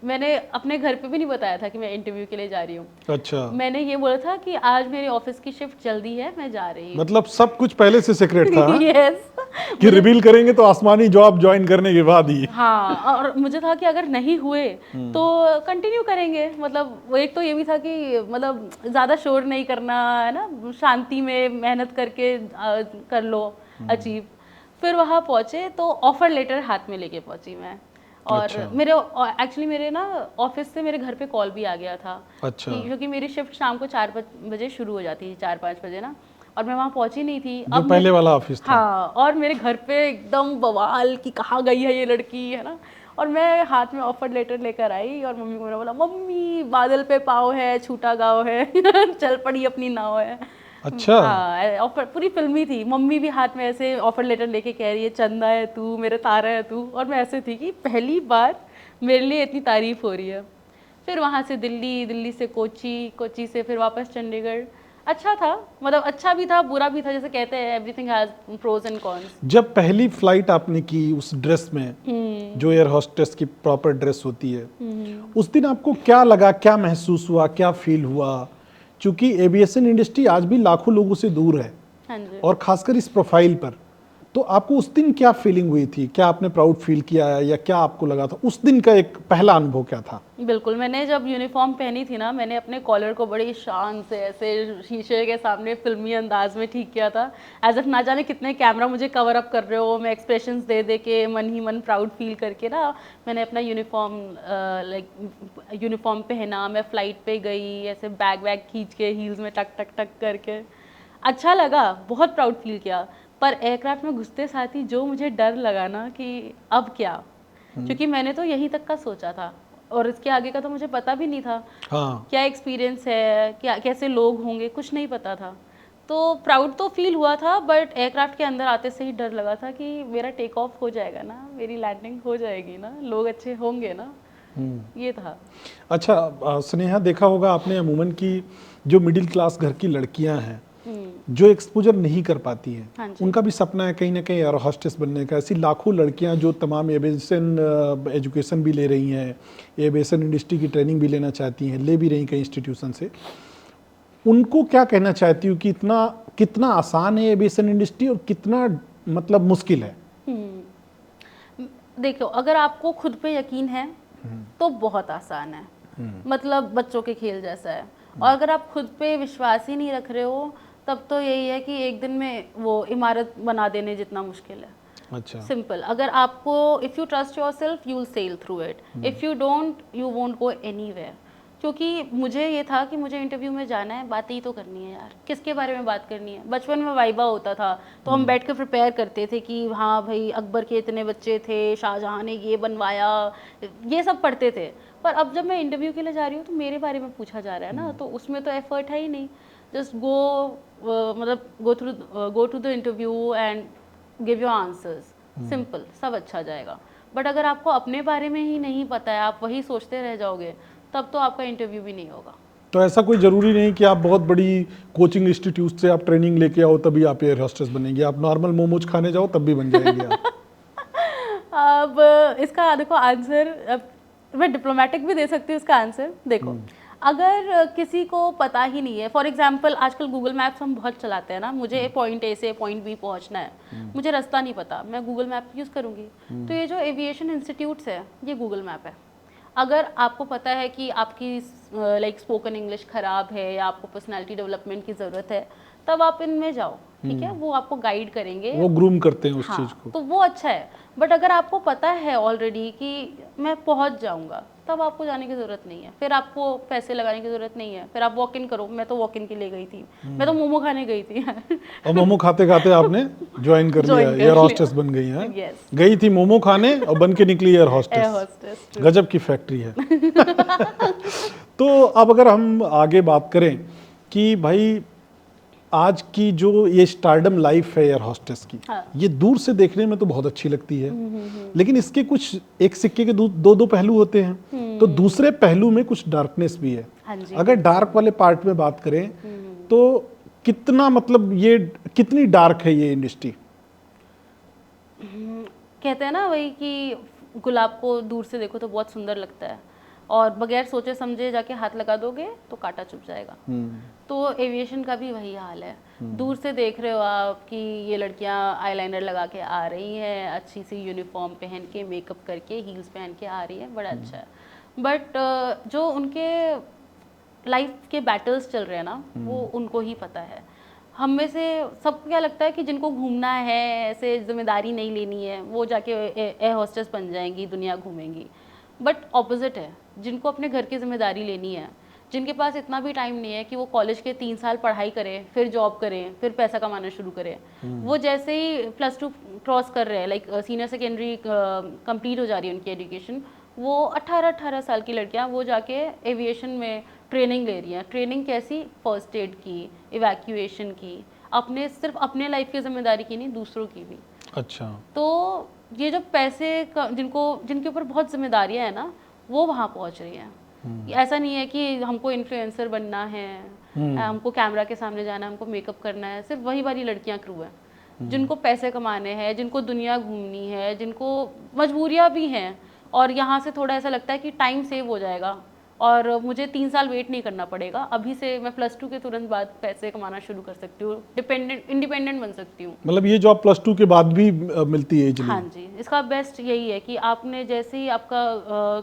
मैंने अपने घर पे भी नहीं बताया था कि मैं इंटरव्यू के लिए जा रही हूँ। अच्छा। मैंने ये बोला था कि आज मेरे ऑफिस की शिफ्ट जल्दी है, मैं जा रही हूँ। मतलब सब कुछ पहले से सीक्रेट था? यस। कि रिवील करेंगे तो आसमानी जॉब ज्वाइन करने के बाद ही। हाँ, और मुझे था कि अगर नहीं हुए तो कंटिन्यू करेंगे, मतलब वो एक तो ये भी था कि मतलब ज़्यादा शोर नहीं करना है ना, शांति में मेहनत करके कर लो अचीव। फिर वहाँ पहुँचे तो ऑफर लेटर हाथ में लेके पहुँची मैं, और अच्छा। मेरे एक्चुअली मेरे ना ऑफिस से मेरे घर पे कॉल भी आ गया था। अच्छा। क्योंकि मेरी शिफ्ट शाम को 4 बजे शुरू हो जाती है, 4-5 बजे ना, और मैं वहाँ पहुँची नहीं थी। जो पहले वाला ऑफिस था। हाँ, और मेरे घर पे एकदम बवाल कि कहाँ गई है ये लड़की, है ना। और मैं हाथ में ऑफर लेटर लेकर आई, और मम्मी को मैंने बोला, मम्मी बादल पे पाँव है, छूटा गाँव है चल पड़ी अपनी नाव है। अच्छा। हाँ, ऑफर पूरी फिल्मी थी। मम्मी भी हाथ में ऐसे ऑफर लेटर लेके कह रही है, चंदा है तू, मेरे तारा है तू, और मैं ऐसे थी कि पहली बार मेरे लिए इतनी तारीफ हो रही है। फिर वहाँ से दिल्ली, दिल्ली से कोची, कोची से फिर वापस चंडीगढ़। अच्छा था, मतलब अच्छा भी था, बुरा भी था, जैसे कहते हैं everything has pros and cons. जब पहली फ्लाइट आपने की उस ड्रेस में, जो एयर होस्टेस की प्रॉपर ड्रेस होती है, उस दिन आपको क्या लगा, क्या महसूस हुआ, क्या फील हुआ? क्योंकि एविएशन इंडस्ट्री आज भी लाखों लोगों से दूर है, हाँ जी। और खासकर इस प्रोफाइल पर, तो आपको उस दिन क्या फीलिंग हुई थी? क्या आपने प्राउड फील किया है, या क्या आपको लगा था? उस दिन का एक पहला अनुभव क्या था? बिल्कुल, मैंने जब यूनिफॉर्म पहनी थी ना, मैंने अपने कॉलर को बड़ी शान से ऐसे शीशे के सामने फिल्मी अंदाज में ठीक किया था, एज इफ ना जाने कितने कैमरा मुझे कवर अप कर रहे हो। मैं एक्सप्रेशंस दे दे के मन ही मन प्राउड फील करके ना, मैंने अपना यूनिफॉर्म पहना। मैं फ्लाइट पे गई, ऐसे बैग वैग खींच के हील्स में टक टक टक करके, अच्छा लगा, बहुत प्राउड फील किया। पर एयरक्राफ्ट में घुसते साथ ही जो मुझे डर लगा ना कि अब क्या, क्योंकि मैंने तो यहीं तक का सोचा था, और इसके आगे का तो मुझे पता भी नहीं था। हाँ। क्या एक्सपीरियंस है, क्या कैसे लोग होंगे, कुछ नहीं पता था। तो प्राउड तो फील हुआ था, बट एयरक्राफ्ट के अंदर आते से ही डर लगा था कि मेरा टेक ऑफ हो जाएगा ना, मेरी लैंडिंग हो जाएगी ना, लोग अच्छे होंगे ना, ये था। अच्छा स्नेहा, देखा होगा आपने अमूमन की जो मिडिल क्लास घर की लड़कियां हैं, जो एक्सपोजर नहीं कर पाती हैं, हाँ जी। उनका भी सपना है कहीं ना कहीं एयर होस्टेस बनने का। ऐसी लाखों लड़कियां जो तमाम एविएशन एजुकेशन भी ले रही हैं, एविएशन इंडस्ट्री की ट्रेनिंग भी लेना चाहती हैं, ले भी रही कई इंस्टीट्यूशन से, उनको क्या कहना चाहती हूँ कि कितना आसान है एविएशन इंडस्ट्री और कितना मतलब मुश्किल है? देखो, अगर आपको खुद पे यकीन है तो बहुत आसान है, मतलब बच्चों के खेल जैसा है। और अगर आप खुद पे विश्वास ही नहीं रख रहे हो, तब तो यही है कि एक दिन में वो इमारत बना देने जितना मुश्किल है। अच्छा। सिंपल, अगर आपको if you trust your self you will sail through it, if you don't you won't go anywhere. क्योंकि मुझे ये था कि मुझे इंटरव्यू में जाना है, बातें ही तो करनी है यार, किसके बारे में बात करनी है। बचपन में वाइबा होता था तो हम बैठ कर प्रिपेयर करते थे कि हाँ भाई अकबर के इतने बच्चे थे, शाहजहाँ ने ये बनवाया, ये सब पढ़ते थे। पर अब जब मैं इंटरव्यू के लिए जा रही हूँ तो मेरे बारे में पूछा जा रहा है ना, तो उसमें तो एफर्ट है ही नहीं। जस्ट मतलब go to the interview and give your answers, simple, सब अच्छा जाएगा। बट अगर आपको अपने बारे में ही नहीं पता है, आप वही सोचते रह जाओगे, तब तो आपका इंटरव्यू भी नहीं होगा। तो ऐसा कोई ज़रूरी नहीं कि आप बहुत बड़ी कोचिंग इंस्टीट्यूट से आप ट्रेनिंग लेके आओ तभी आप एयर होस्टेस बनेंगे। आप नॉर्मल मोमोज खाने जाओ तब भी बन जाएंगे आप। अब इसका देखो आंसर, अब मैं डिप्लोमेटिक भी दे सकती हूँ इसका आंसर। देखो, अगर किसी को पता ही नहीं है, फॉर एग्जांपल आजकल गूगल मैप्स हम बहुत चलाते हैं ना, मुझे पॉइंट ए से पॉइंट बी पहुंचना है, मुझे रास्ता नहीं पता, मैं गूगल मैप यूज़ करूँगी। तो ये जो एविएशन इंस्टीट्यूट्स है ये गूगल मैप है। अगर आपको पता है कि आपकी लाइक स्पोकन इंग्लिश ख़राब है या आपको पर्सनालिटी डेवलपमेंट की ज़रूरत है, तब आप इनमें जाओ, ठीक है, वो आपको गाइड करेंगे, वो ग्रूम करते हैं उस हाँ, चीज़ को। तो वो अच्छा है। बट अगर आपको पता है ऑलरेडी कि मैं पहुंच जाऊंगा, तब आपको जाने की ज़रूरत नहीं है, फिर आपको पैसे लगाने की ज़रूरत नहीं है, फिर आप वॉक इन करो। मैं तो वॉक इन के लिए गई थी, मैं तो मोमो खाने गई थी और मोमो खाते खाते आपने ज्वाइन कर लिया, एयर हॉस्टेस बन गई हैं। Yes. गई थी मोमो खाने और बन के निकली एयर एयर हॉस्टेस। होस्टेस। गजब की फैक्ट्री है। तो अब अगर हम आगे बात करें कि भाई आज की जो ये स्टारडम लाइफ है एयर हॉस्टेस की, हाँ। ये दूर से देखने में तो बहुत अच्छी लगती है, लेकिन इसके कुछ एक सिक्के के दो पहलू होते हैं। तो दूसरे पहलू में कुछ डार्कनेस भी है। हाँ जी। अगर डार्क वाले पार्ट में बात करें तो कितना, मतलब ये कितनी डार्क है ये इंडस्ट्री? कहते हैं ना वही कि गुलाब को दूर से देखो तो बहुत सुंदर लगता है, और बगैर सोचे समझे जाके हाथ लगा दोगे तो कांटा चुभ जाएगा। तो एविएशन का भी वही हाल है। दूर से देख रहे हो आप कि ये लड़कियां आईलाइनर लगा के आ रही हैं, अच्छी सी यूनिफॉर्म पहन के, मेकअप करके, हील्स पहन के आ रही है, बड़ा अच्छा है। बट जो उनके लाइफ के बैटल्स चल रहे हैं ना, वो उनको ही पता है। हम में से सबको क्या लगता है कि जिनको घूमना है, ऐसे जिम्मेदारी नहीं लेनी है, वो जाके एयर हॉस्टेस बन जाएंगी, दुनिया घूमेंगी। बट ऑपोजिट है, जिनको अपने घर की जिम्मेदारी लेनी है, जिनके पास इतना भी टाइम नहीं है कि वो कॉलेज के 3 साल पढ़ाई करें, फिर जॉब करें, फिर पैसा कमाना शुरू करें, वो जैसे ही +2 क्रॉस कर रहे हैं, लाइक सीनियर सेकेंडरी कंप्लीट हो जा रही है उनकी एजुकेशन, वो 18 साल की लड़कियां वो जाके एविएशन में ट्रेनिंग ले रही हैं। ट्रेनिंग कैसी? फर्स्ट एड की, इवैक्यूएशन की, अपने सिर्फ अपने लाइफ की जिम्मेदारी की नहीं, दूसरों की भी। अच्छा। तो ये जो पैसे का जिनके ऊपर बहुत जिम्मेदारियां हैं ना, वो वहाँ पहुँच रही हैं। ऐसा नहीं है कि हमको इन्फ्लुएंसर बनना है, हमको कैमरा के सामने जाना है, हमको मेकअप करना है। सिर्फ वही वाली लड़कियां क्रू है जिनको पैसे कमाने हैं, जिनको दुनिया घूमनी है, जिनको मजबूरियां भी हैं, और यहाँ से थोड़ा ऐसा लगता है कि टाइम सेव हो जाएगा और मुझे 3 साल वेट नहीं करना पड़ेगा, अभी से मैं +2 के तुरंत बाद पैसे कमाना शुरू कर सकती हूँ, इंडिपेंडेंट बन सकती हूँ। मतलब ये जॉब +2 के बाद भी मिलती है इजली? हाँ जी, इसका बेस्ट यही है कि आपने जैसे ही आपका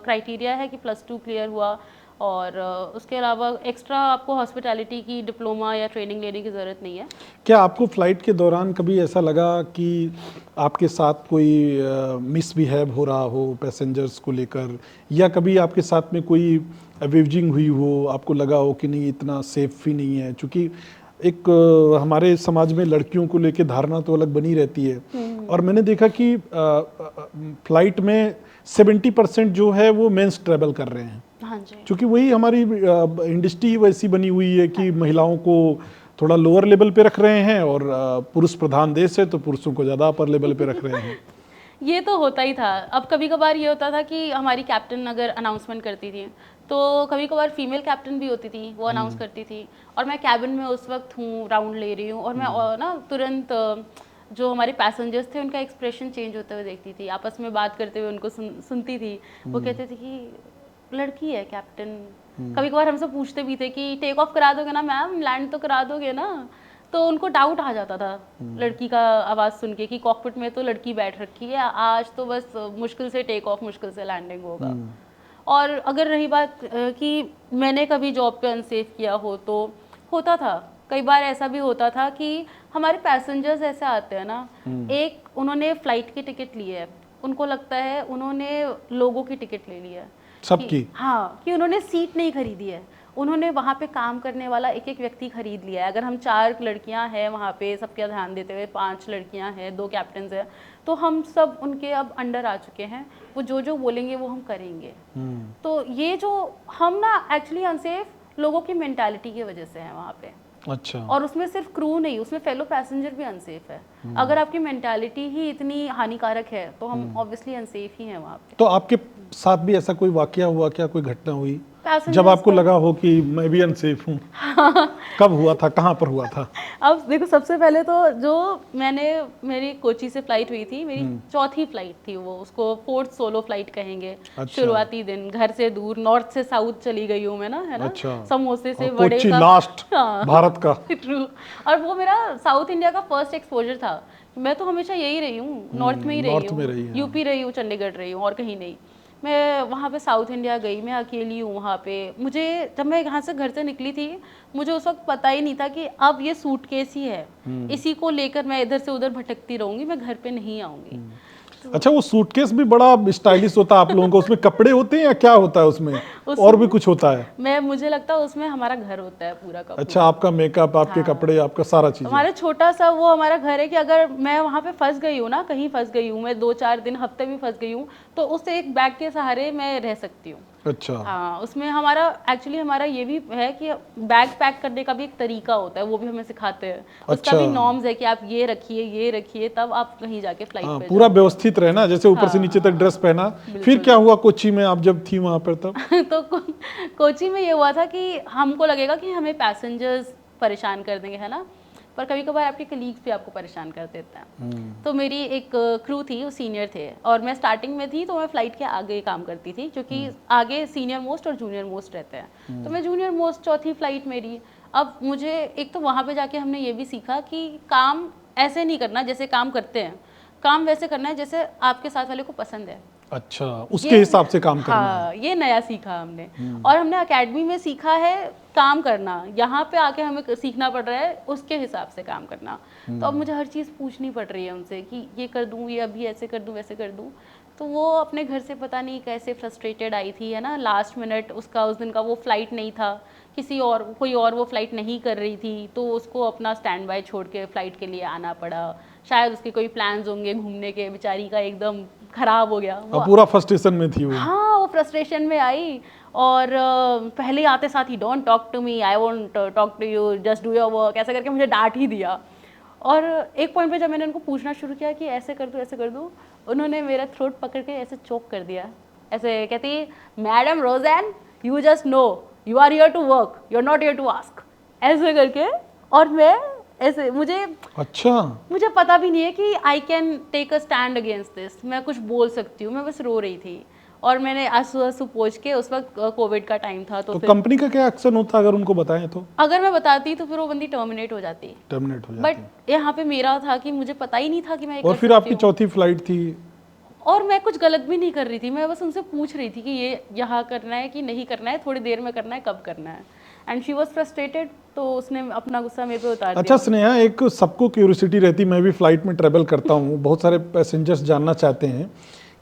क्राइटेरिया है कि +2 क्लियर हुआ, और उसके अलावा एक्स्ट्रा आपको हॉस्पिटैलिटी की डिप्लोमा या ट्रेनिंग लेने की ज़रूरत नहीं है। क्या आपको फ्लाइट के दौरान कभी ऐसा लगा कि आपके साथ कोई मिसबिहेव हो रहा हो पैसेंजर्स को लेकर, या कभी आपके साथ में कोई अवेजिंग हुई हो, आपको लगा हो कि नहीं इतना सेफ ही नहीं है? क्योंकि एक हमारे समाज में लड़कियों को लेकर धारणा तो अलग बनी रहती है, और मैंने देखा कि फ्लाइट में 70% जो है वो मेंस ट्रैवल कर रहे हैं। हाँ जी। क्योंकि वही हमारी इंडस्ट्री वैसी बनी हुई है कि महिलाओं को थोड़ा लोअर लेवल पे रख रहे हैं, और पुरुष प्रधान देश है तो पुरुषों को ज़्यादा अपर लेवल पे रख रहे हैं। ये तो होता ही था। अब कभी कभार ये होता था कि हमारी कैप्टन अगर अनाउंसमेंट करती थी, तो कभी कभार फीमेल कैप्टन भी होती थी, वो अनाउंस करती थी, और मैं कैबिन में उस वक्त हूँ, राउंड ले रही हूँ, और मैं ना तुरंत जो हमारे पैसेंजर्स थे उनका एक्सप्रेशन चेंज होते हुए देखती थी, आपस में बात करते हुए उनको सुनती थी। वो कहते थे कि लड़की है कैप्टन। कभी कभार हमसे पूछते भी थे कि टेक ऑफ करा दोगे ना मैम, लैंड तो करा दोगे ना। तो उनको डाउट आ जाता था लड़की का आवाज़ सुन के कि कॉकपिट में तो लड़की बैठ रखी है, आज तो बस मुश्किल से टेक ऑफ, मुश्किल से लैंडिंग होगा। और अगर रही बात कि मैंने कभी जॉब पे अनसेफ किया हो, तो होता था, कई बार ऐसा भी होता था कि हमारे पैसेंजर्स ऐसे आते हैं ना, एक उन्होंने फ़्लाइट की टिकट ली है, उनको लगता है उन्होंने लोगों की टिकट ले ली है सबकी, हाँ, कि उन्होंने सीट नहीं खरीदी है, उन्होंने वहाँ पे काम करने वाला एक एक व्यक्ति खरीद लिया है। अगर हम 4 लड़कियाँ हैं वहाँ पे सबका ध्यान देते हुए, 5 लड़कियाँ हैं, 2 कैप्टन्स हैं, तो हम सब उनके अब अंडर आ चुके हैं, वो जो जो बोलेंगे वो हम करेंगे। तो ये जो हम ना एक्चुअली अनसेफ लोगों की मेंटालिटी की वजह से है वहाँ पे। अच्छा, और उसमें सिर्फ क्रू नहीं, उसमें फेलो पैसेंजर भी अनसेफ है। अगर आपकी मेंटालिटी ही इतनी हानिकारक है तो हम ऑब्वियसली अनसेफ ही हैं वहाँ पे। तो आपके साथ भी ऐसा कोई वाकया हुआ क्या, कोई घटना हुई Passengers जब आपको को- लगा हो कि मैं भी अनसेफ हूँ? कब हुआ था, कहाँ पर हुआ था? अब देखो, सबसे पहले तो जो मेरी कोची से फ्लाइट हुई थी, मेरी चौथी फ्लाइट थी वो, उसको 4th सोलो फ्लाइट कहेंगे। अच्छा। शुरुआती दिन, घर से दूर, नॉर्थ से साउथ चली गई हूँ मैं ना, है ना। अच्छा। समोसे से और बड़े कोच्चि का लास्ट हाँ। भारत का। ट्रू। और वो मेरा साउथ इंडिया का फर्स्ट एक्सपोजर था। मैं तो हमेशा यही रही हूँ, नॉर्थ में ही नॉर्थ में रही रही हूँ, है। यूपी रही हूँ, चंडीगढ़ रही हूँ, और कहीं नहीं। मैं वहाँ पे साउथ इंडिया गई, मैं अकेली हूँ वहाँ पे। मुझे जब मैं यहाँ से घर से निकली थी, मुझे उस वक्त पता ही नहीं था कि अब ये सूटकेस ही है, इसी को लेकर मैं इधर से उधर भटकती रहूंगी, मैं घर पे नहीं आऊंगी। अच्छा, वो सूटकेस भी बड़ा स्टाइलिश होता है आप लोगों का, उसमें कपड़े होते हैं या क्या होता है उसमें? और भी कुछ होता है? मुझे लगता है उसमें हमारा घर होता है पूरा का। अच्छा, आपका मेकअप, आपके कपड़े, आपका सारा चीज? हमारा छोटा सा वो हमारा घर है कि अगर मैं वहाँ पे फंस गई हूँ ना, कहीं फंस गई हूँ मैं, 2-4 दिन, हफ्ते भी फंस गई हूँ, तो उस एक बैग के सहारे मैं रह सकती हूँ। अच्छा। हाँ, उसमें हमारा ये भी है कि बैग पैक करने का भी एक तरीका होता है, वो भी हमें सिखाते हैं। उसका भी नॉर्म्स है कि आप ये रखिए, तब आप कहीं जाके फ्लाइट पे पूरा व्यवस्थित रहना, जैसे ऊपर से नीचे तक ड्रेस पहना। फिर क्या हुआ कोच्चि में, आप जब थी वहां पर तब? तो कोची में ये हुआ था कि हमको लगेगा कि हमें पैसेंजर्स परेशान कर देंगे, है ना, पर कभी कभार आपके कलीग्स भी आपको परेशान कर देते हैं। तो मेरी एक क्रू थी, वो सीनियर थे, और मैं स्टार्टिंग में थी, तो मैं फ्लाइट के आगे काम करती थी, क्योंकि आगे सीनियर मोस्ट और जूनियर मोस्ट रहते हैं। तो मैं जूनियर मोस्ट, चौथी फ्लाइट मेरी। अब मुझे एक तो वहाँ पे जाके हमने ये भी सीखा कि काम ऐसे नहीं करना जैसे काम करते हैं, काम वैसे करना है जैसे आपके साथ वाले को पसंद है। अच्छा, उसके हिसाब से काम करना। हाँ, ये नया सीखा हमने। और हमने एकेडमी में सीखा है काम करना, यहाँ पे आके हमें सीखना पड़ रहा है उसके हिसाब से काम करना। तो अब मुझे हर चीज़ पूछनी पड़ रही है उनसे कि ये कर दूँ, ये अभी ऐसे कर दूँ, वैसे कर दूँ। तो वो अपने घर से पता नहीं कैसे फ्रस्ट्रेटेड आई थी, है ना, लास्ट मिनट उसका उस दिन का वो फ्लाइट नहीं था, कोई और वो फ्लाइट नहीं कर रही थी, तो उसको अपना स्टैंड बाय छोड़ के फ्लाइट के लिए आना पड़ा। शायद उसके कोई प्लान्स होंगे घूमने के, बेचारी का एकदम खराब हो गया वो। पूरा फ्रस्ट्रेशन में थी वो। हाँ, वो फ्रस्ट्रेशन में आई, और पहले आते साथ ही don't talk to me, I won't talk to you, just do your work, ऐसा करके मुझे डांट ही दिया। और एक पॉइंट पे जब मैंने उनको पूछना शुरू किया कि ऐसे कर दूँ, ऐसे कर दूँ, उन्होंने मेरा थ्रोट पकड़ के ऐसे चोक कर दिया, ऐसे कहती, madam Roseanne, you just know you are here to work, you are not here to ask, ऐसे करके। और मैं ऐसे, मुझे पता भी नहीं है कि I can take a stand against this, मैं कुछ बोल सकती हूँ, मैं बस रो रही थी। और मैंने आंसू पोंछ के, उस वक्त कोविड का टाइम था, तो फिर कंपनी का क्या एक्शन होता अगर उनको बताएं तो? अगर मैं बताती तो फिर वो बंदी टर्मिनेट हो जाती। बट यहाँ पे मेरा था कि मुझे पता ही नहीं था कि मैं और फिर आपकी चौथी फ्लाइट थी, और मैं कुछ गलत भी नहीं कर रही थी, मैं बस उनसे पूछ रही थी कि ये यहाँ करना है कि नहीं करना है, थोड़ी देर में करना है, कब करना है। एंड शी वॉज फ्रस्ट्रेटेड, तो उसने अपना गुस्सा मेरे पे उतार दिया। अच्छा स्नेहा, एक सबको क्यूरियोसिटी रहती, मैं भी फ्लाइट में ट्रेवल करता हूँ, बहुत सारे पैसेंजर्स जानना चाहते हैं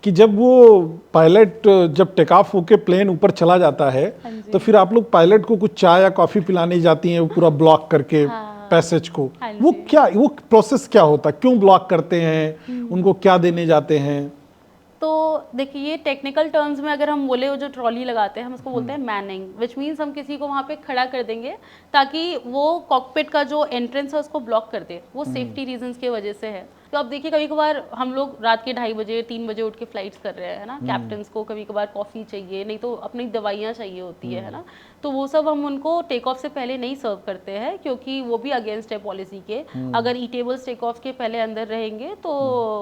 कि जब वो पायलट जब टेक ऑफ होके प्लेन ऊपर चला जाता है, तो फिर आप लोग पायलट को कुछ चाय या कॉफ़ी पिलाने जाती हैं, वो पूरा ब्लॉक करके पैसेज को, वो प्रोसेस क्या होता है, क्यों ब्लॉक करते हैं, उनको क्या देने जाते हैं? तो देखिए, ये टेक्निकल टर्म्स में अगर हम बोले, वो जो ट्रॉली लगाते हैं हम उसको बोलते हैं मैनिंग, विच मीन्स हम किसी को वहाँ पे खड़ा कर देंगे ताकि वो कॉकपिट का जो एंट्रेंस है उसको ब्लॉक कर दे, वो सेफ्टी रीजंस की वजह से है। तो अब देखिए, कभी कभार हम लोग रात के 2:30 बजे 3 बजे उठ के फ्लाइट्स कर रहे हैं ना, कैप्टन्स को कभी कभार कॉफ़ी चाहिए, नहीं तो अपनी दवाइयाँ चाहिए होती है ना, तो वो सब हम उनको टेक ऑफ से पहले नहीं सर्व करते हैं, क्योंकि वो भी अगेंस्ट है पॉलिसी के। अगर ईटेबल्स टेक ऑफ के पहले अंदर रहेंगे तो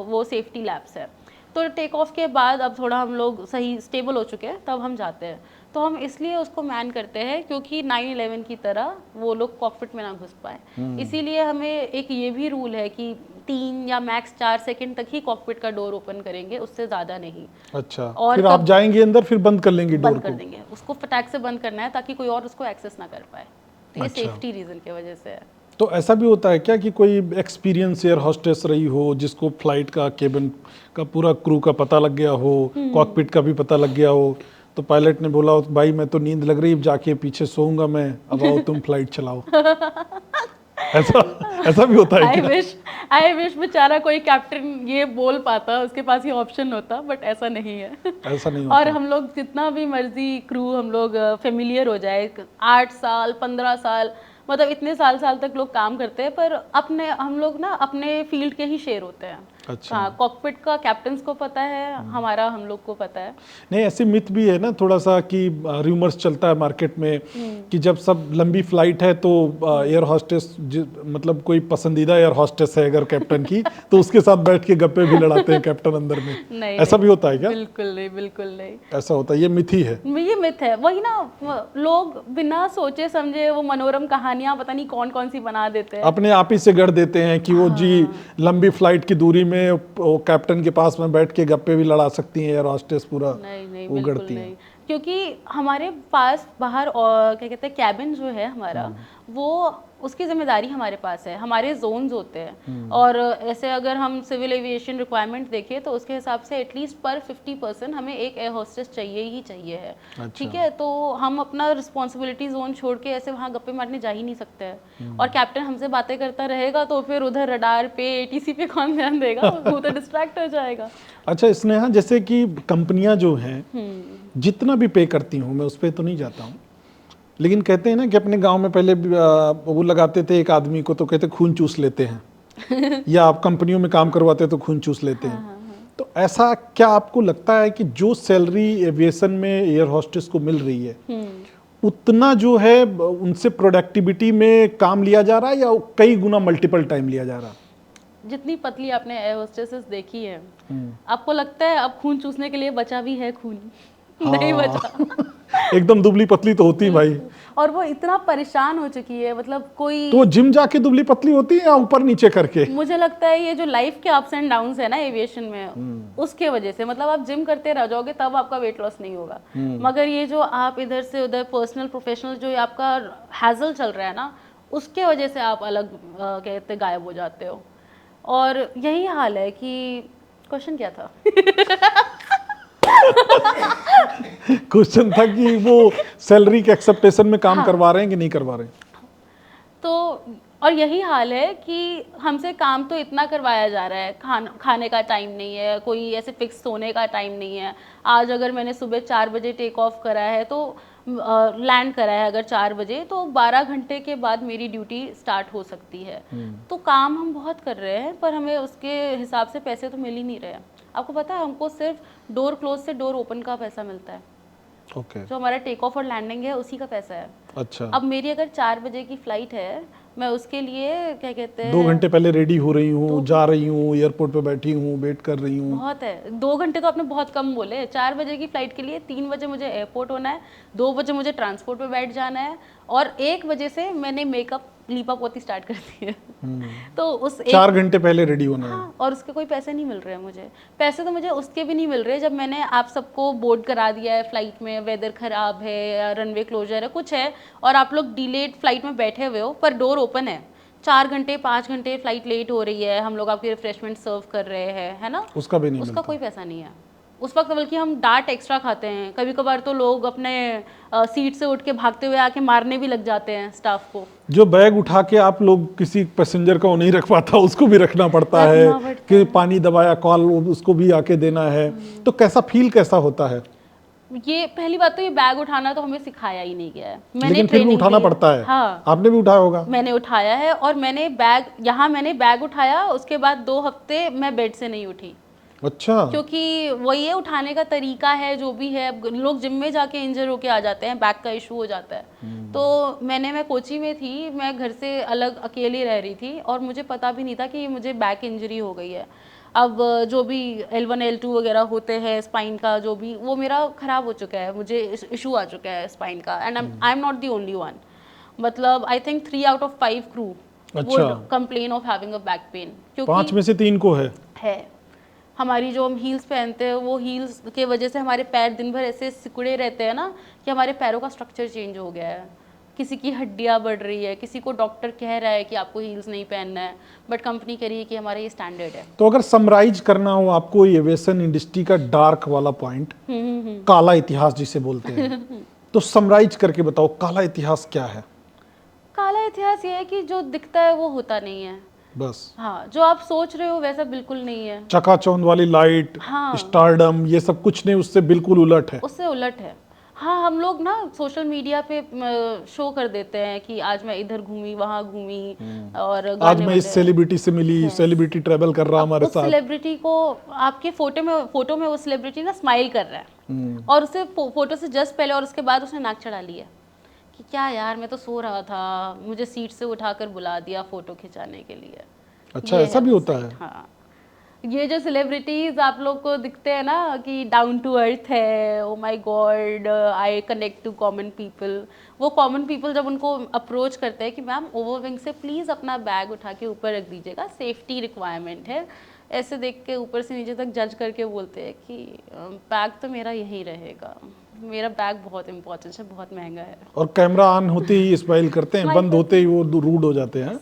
वो सेफ्टी लैब्स है। तो टेक ऑफ के बाद अब थोड़ा हम लोग सही स्टेबल हो चुके हैं, तब हम जाते हैं। तो हम इसलिए उसको मैन करते हैं क्योंकि 9/11 की तरह वो लोग कॉकपिट में ना घुस पाए। इसीलिए हमें एक ये भी रूल है कि 3 या मैक्स 4 सेकंड तक ही कॉकपिट का डोर ओपन करेंगे, उससे ज़्यादा नहीं। अच्छा, और फिर आप जाएंगे अंदर, फिर बंद कर लेंगे डोर बंद कर को? देंगे उसको, फटाक से बंद करना है ताकि कोई और उसको एक्सेस ना कर पाए। तो ये अच्छा। सेफ्टी रीज़न की वजह से है। तो ऐसा भी होता है क्या कि कोई एक्सपीरियंस एयर हॉस्टेस रही हो जिसको फ्लाइट का, केबिन का पूरा क्रू का पता लग गया हो, कॉकपिट का भी पता लग गया हो, तो पायलट ने बोला हो भाई मैं तो नींद लग रही, जाके पीछे सोऊंगा मैं, अब आओ तुम फ्लाइट चलाओ? ऐसा ऐसा भी होता है क्या? आई विश बेचारा कोई कैप्टन ये बोल पाता, उसके पास ये ऑप्शन होता, बट ऐसा नहीं है। ऐसा नहीं और होता। हम लोग जितना भी मर्जी क्रू हम लोग फेमिलियर हो जाए, 8 साल 15 साल, मतलब इतने साल तक लोग काम करते हैं, पर अपने हम लोग ना अपने फील्ड के ही शेर होते हैं। अच्छा। हाँ, कॉकपिट का कैप्टन्स को पता है, हमारा हम लोग को पता है। नहीं, ऐसी मिथ भी है ना थोड़ा सा कि रूमर्स चलता है मार्केट में कि जब सब लंबी फ्लाइट है तो एयर हॉस्टेस, मतलब कोई पसंदीदा एयर हॉस्टेस है अगर कैप्टन की, तो उसके साथ बैठ के गप्पे भी लड़ाते हैं कैप्टन अंदर में। नहीं, ऐसा भी होता है क्या? बिल्कुल नहीं, बिल्कुल नहीं। ऐसा होता है, ये मिथ ही है। ये मिथ है, वही ना, लोग बिना सोचे समझे वो मनोरम कहानियां पता नहीं कौन कौन सी बना देते हैं, अपने आप ही से गढ़ देते हैं कि वो जी लंबी फ्लाइट की दूरी में वो कैप्टन के पास में बैठ के गप्पे भी लड़ा सकती हैं एयर हॉस्टेस, पूरा नहीं वो बिल्कुल गढ़ती नहीं। हैं। क्योंकि हमारे पास बाहर और क्या कहते हैं कैबिन जो है हमारा, वो उसकी जिम्मेदारी हमारे पास है, हमारे जोन्स होते हैं। और ऐसे अगर हम सिविल एविएशन रिक्वायरमेंट देखें तो उसके हिसाब से एटलीस्ट पर 50% हमें एक एयर होस्टेस चाहिए ही चाहिए है। अच्छा। ठीक है, तो हम अपना रिस्पॉन्सिबिलिटी जोन छोड़ के ऐसे वहाँ गप्पे मारने जा ही नहीं सकते हैं। और कैप्टन हमसे बातें करता रहेगा तो फिर उधर रडार पे एटीसी पे कौन ध्यान देगा, वो तो डिस्ट्रैक्ट हो जाएगा। अच्छा स्नेहा, जैसे कि कंपनियां जो हैं जितना भी पे करती हूँ, मैं उस पर तो नहीं जाता हूँ, लेकिन कहते हैं ना कि अपने गांव में पहले वो लगाते थे एक आदमी को तो कहते खून चूस लेते हैं या आप कंपनियों में काम करवाते तो खून चूस लेते हैं। तो ऐसा क्या आपको लगता है कि जो सैलरी एविएशन में एयर होस्टेस को मिल रही है उतना जो है उनसे प्रोडक्टिविटी में काम लिया जा रहा है या कई गुना मल्टीपल टाइम लिया जा रहा है? जितनी पतली आपने एयर होस्टेसेस देखी है, आपको लगता है अब खून चूसने के लिए बचा भी है खून? नहीं बचा। एकदम दुबली पतली तो होती है भाई। और वो इतना परेशान हो चुकी है, मतलब कोई तो जिम जाके दुबली पतली होती है या ऊपर नीचे करके? मुझे लगता है ये जो लाइफ के अप्स एंड डाउन्स है ना एविएशन में, उसके वजह से, मतलब आप जिम करते रह जाओगे तब आपका वेट लॉस नहीं होगा, मगर ये जो आप इधर से उधर पर्सनल प्रोफेशनल जो आपका हैजल चल रहा है ना, उसके वजह से आप अलग कहते गायब हो जाते हो। और यही हाल है कि क्वेश्चन क्या था? क्वेश्चन था कि वो सैलरी के एक्सेप्टेशन में काम करवा रहे हैं कि नहीं करवा रहे हैं। तो और यही हाल है कि हमसे काम तो इतना करवाया जा रहा है, खाने का टाइम नहीं है, कोई ऐसे फिक्स सोने का टाइम नहीं है। आज अगर मैंने सुबह 4 बजे टेक ऑफ करा है तो लैंड करा है अगर 4 बजे, तो 12 घंटे के बाद मेरी ड्यूटी स्टार्ट हो सकती है। तो काम हम बहुत कर रहे हैं पर हमें उसके हिसाब से पैसे तो मिल ही नहीं रहे हैं। आपको पता है हमको सिर्फ डोर क्लोज से डोर ओपन का पैसा मिलता है। ओके। जो हमारा टेक ऑफ और लैंडिंग है उसी का पैसा है। अच्छा। अब मेरी अगर 4 बजे की फ्लाइट है, मैं उसके लिए क्या कहते हैं 2 घंटे पहले रेडी हो रही हूँ, जा रही हूँ, एयरपोर्ट पे बैठी हूँ, वेट कर रही हूँ। बहुत है। 2 घंटे तो आपने बहुत कम बोले। 4 बजे की फ्लाइट के लिए 3 बजे मुझे एयरपोर्ट होना है, 2 बजे मुझे ट्रांसपोर्ट पे बैठ जाना है और 1 बजे से मैंने मेकअप लीपा पोती स्टार्ट कर दी है। तो उस 4 घंटे पहले रेडी होना है। हाँ, और उसके कोई पैसे नहीं मिल रहे हैं मुझे। पैसे तो मुझे उसके भी नहीं मिल रहे जब मैंने आप सबको बोर्ड करा दिया है फ्लाइट में, वेदर खराब है या रनवे क्लोजर है, कुछ है, और आप लोग डिलेड फ्लाइट में बैठे हुए हो पर डोर ओपन है। 4 घंटे 5 घंटे फ्लाइट लेट हो रही है, हम लोग आपके रिफ्रेशमेंट सर्व कर रहे हैं, है ना, उसका भी नहीं उसका कोई पैसा नहीं है उस वक्त। बल्कि हम डांट एक्स्ट्रा खाते हैं। कभी कभार तो लोग अपने सीट से उठ के भागते हुए आके मारने भी लग जाते हैं स्टाफ को। जो बैग उठा के आप लोग किसी पैसेंजर का वो नहीं रख पाता, उसको भी रखना पड़ता है कि पानी दबाया कॉल, उसको भी आके देना है। तो कैसा फील कैसा होता है? ये पहली बात तो ये बैग उठाना तो हमें सिखाया ही नहीं गया है। मैंने लेकिन फिर भी उठाना पड़ता है। हाँ, आपने भी उठाया होगा। मैंने उठाया है और मैंने बैग उठाया, उसके बाद 2 हफ्ते मैं बेड से नहीं उठी। अच्छा। क्योंकि वही है, उठाने का तरीका है जो भी है। लोग जिम में जाके इंजर होके आ जाते हैं, बैक का इशू हो जाता है। तो मैं कोची में थी, मैं घर से अलग अकेली रह रही थी और मुझे पता भी नहीं था कि मुझे बैक इंजरी हो गई है। अब जो भी L1 L2 वगैरह होते हैं स्पाइन का, जो भी वो मेरा ख़राब हो चुका है, मुझे इशू आ चुका है स्पाइन का, and I am not the only one. मतलब I think 3 out of 5 crew would complain of having a back pain, क्योंकि 5 में से 3 को है। हमारी जो हम हील्स पहनते हैं वो हील्स के वजह से हमारे पैर दिन भर ऐसे सिकुड़े रहते हैं ना कि हमारे पैरों का स्ट्रक्चर चेंज हो गया है। किसी की हड्डियाँ बढ़ रही है, किसी को डॉक्टर कह रहा है कि आपको हील्स नहीं पहनना है, बट कंपनी कह रही है कि हमारा ये स्टैंडर्ड है। तो अगर समराइज करना हो आपको एविएशन इंडस्ट्री का डार्क वाला पॉइंट, काला इतिहास जिसे बोलते हैं, तो समराइज करके बताओ काला इतिहास क्या है? काला इतिहास ये है कि जो दिखता है वो होता नहीं है बस। हाँ, जो आप सोच रहे हो वैसा बिल्कुल नहीं है। चकाचौंध वाली लाइट, हाँ, स्टारडम, ये सब कुछ नहीं, उससे बिल्कुल उलट है। उससे उलट है। हाँ, हम लोग ना सोशल मीडिया पे शो कर देते हैं कि आज मैं इधर घूमी, वहाँ घूमी, और आज मैं इस सेलिब्रिटी से मिली, सेलिब्रिटी ट्रैवल कर रहा हमारे साथ। सेलिब्रिटी को आपके फोटो में वो सेलिब्रिटी ना स्माइल कर रहा है, और उसे फोटो से जस्ट पहले और उसके बाद उसने नाक चढ़ा ली है कि क्या यार, मैं तो सो रहा था, मुझे सीट से उठाकर बुला दिया फोटो खिंचाने के लिए। अच्छा, ऐसा भी होता है? हाँ, ये जो सेलिब्रिटीज आप लोग को दिखते हैं ना कि डाउन टू अर्थ है, oh my god, I connect to common people, वो कॉमन पीपल जब उनको अप्रोच करते हैं कि मैम ओवरविंग से प्लीज़ अपना बैग उठा के ऊपर रख दीजिएगा, सेफ्टी रिक्वायरमेंट है, ऐसे देख के ऊपर से नीचे तक जज करके बोलते हैं कि बैग तो मेरा यही रहेगा, मेरा बैग बहुत इंपॉर्टेंट है, बहुत महंगा है। और कैमरा ऑन होते ही स्माइल करते हैं, बंद होते ही वो रूड हो जाते हैं।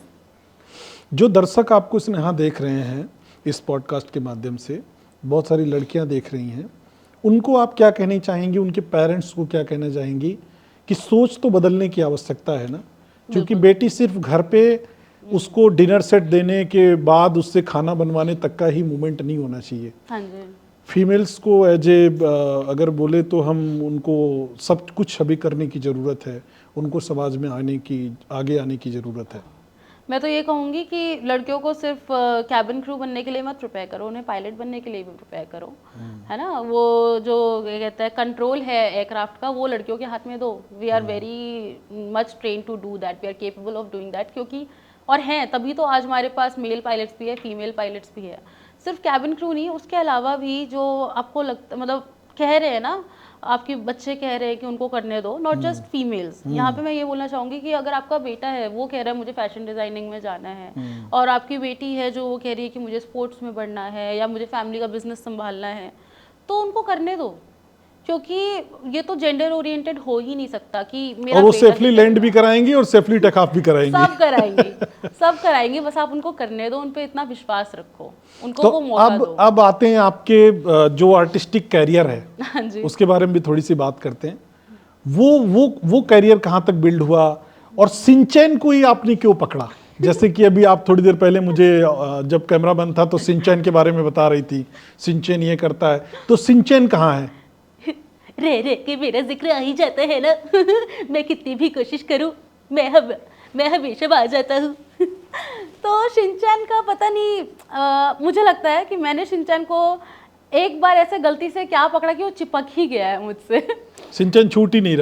जो दर्शक आपको स्नेहा देख रहे हैं इस पॉडकास्ट के माध्यम से, बहुत सारी लड़कियां देख रही हैं, उनको आप क्या कहना चाहेंगी, उनके पेरेंट्स को क्या कहना चाहेंगी कि सोच तो बदलने की आवश्यकता है ना, क्योंकि बेटी सिर्फ घर पे उसको डिनर सेट देने के बाद उससे खाना बनवाने तक का ही मूवमेंट नहीं होना चाहिए। हाँ जी। फीमेल्स को एज ए अगर बोले तो हम उनको सब कुछ अभी करने की ज़रूरत है, उनको समाज में आगे आने की ज़रूरत है। मैं तो ये कहूँगी कि लड़कियों को सिर्फ कैबिन क्रू बनने के लिए मत प्रिपेयर करो, उन्हें पायलट बनने के लिए भी प्रिपेयर करो, है ना। वो जो क्या कहते हैं कंट्रोल है एयरक्राफ्ट का, वो लड़कियों के हाथ में दो। We are very much train to do that, we are capable of doing that, क्योंकि और हैं तभी तो आज हमारे पास मेल पायलट्स भी है, फीमेल पायलट्स भी है। सिर्फ कैबिन क्रू नहीं, उसके अलावा भी जो आपको लगता, मतलब कह रहे हैं ना, आपके बच्चे कह रहे हैं कि उनको करने दो, नॉट जस्ट फीमेल्स। यहाँ पे मैं ये बोलना चाहूँगी कि अगर आपका बेटा है वो कह रहा है मुझे फैशन डिजाइनिंग में जाना है, और आपकी बेटी है जो वो कह रही है कि मुझे स्पोर्ट्स में बढ़ना है या मुझे फैमिली का बिजनेस संभालना है, तो उनको करने दो, क्योंकि ये तो जेंडर ओरिएंटेड हो ही नहीं सकता कि मेरा और वो सेफली लैंड भी कराएंगी और सेफली टेक ऑफ भी कराएंगी, सब कराएंगी, बस आप उनको करने दो, उन पे इतना विश्वास रखो, उनको तो वो मौका दो। अब आते हैं आपके जो आर्टिस्टिक कैरियर है, हाँ जी। उसके बारे में भी थोड़ी सी बात करते हैं। वो कैरियर कहाँ तक बिल्ड हुआ, और सिंचैन को ही आपने क्यों पकड़ा? जैसे कि अभी आप थोड़ी देर पहले मुझे जब कैमरा बंद था तो सिंचैन के बारे में बता रही थी, सिंचैन ये करता है, तो सिंचैन कहाँ है? रे के मेरा जिक्र आ ही जाता है ना मैं कितनी भी कोशिश करूं, मैं हमेशा आ जाता हूँ तो शिनचैन का पता नहीं, मुझे लगता है कि मैंने शिनचैन को एक बार ऐसे गलती से क्या पकड़ा कि वो चिपक ही गया है मुझसे शिनचैन छूट ही नहीं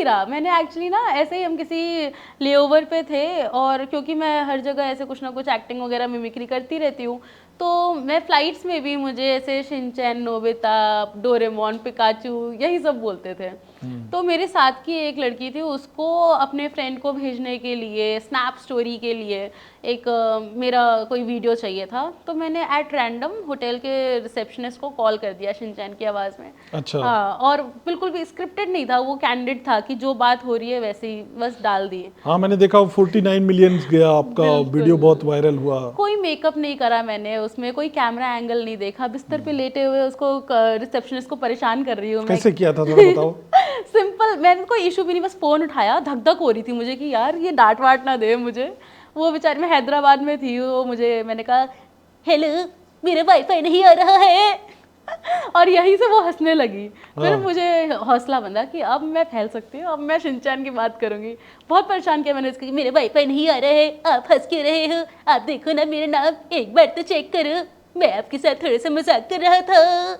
रहा। मैंने एक्चुअली ना ऐसे ही, हम किसी लेओवर पे थे, और क्योंकि मैं हर जगह ऐसे कुछ ना कुछ एक्टिंग वगैरह मिमिक्री करती रहती हूँ, तो मैं फ्लाइट्स में भी मुझे ऐसे शिनचैन, नोबिता, डोरेमोन, पिकाचू यही सब बोलते थे। तो मेरे साथ की एक लड़की थी, उसको अपने फ्रेंड को भेजने के लिए, स्नैप स्टोरी के लिए एक मेरा कोई वीडियो चाहिए था, तो मैंने एट रैंडम होटल के रिसेप्शनिस्ट को कॉल कर दिया शिनचैन की आवाज़ में। अच्छा। हाँ, और बिल्कुल भी स्क्रिप्टेड नहीं था, वो कैंडिड था कि जो बात हो रही है वैसे ही बस डाल दिए। हाँ, मैंने देखा 49 मिलियन गया आपका वीडियो, बहुत वायरल हुआ। कोई मेकअप नहीं करा मैंने उसमें, कोई कैमरा एंगल नहीं देखा, बिस्तर पे लेटे हुए उसको रिसेप्शनिस्ट को परेशान कर रही हूँ। कैसे किया था थोड़ा बताओ? सिंपल, मैंने कोई इशू भी नहीं, बस फोन उठाया, धक धक हो रही थी मुझे कि यार ये डांट वाट ना दे मुझे। वो बेचारी, मैं हैदराबाद में थी, वो मुझे, मैंने कहा हेलो मेरा वाईफाई नहीं आ रहा है और यहीं से वो हंसने लगी। फिर मुझे हौसला बंधा कि अब मैं फैल सकती हूँ, अब मैं शिनचैन की बात करूंगी। बहुत परेशान किया मैंने इसको, मेरे वाईफाई नहीं आ रहा है, आप हंस क्यों रहे हो, आप देखो ना मेरा नाम, एक बार तो चेक करो, मैं आपके साथ थोड़ा सा मजाक कर रहा था।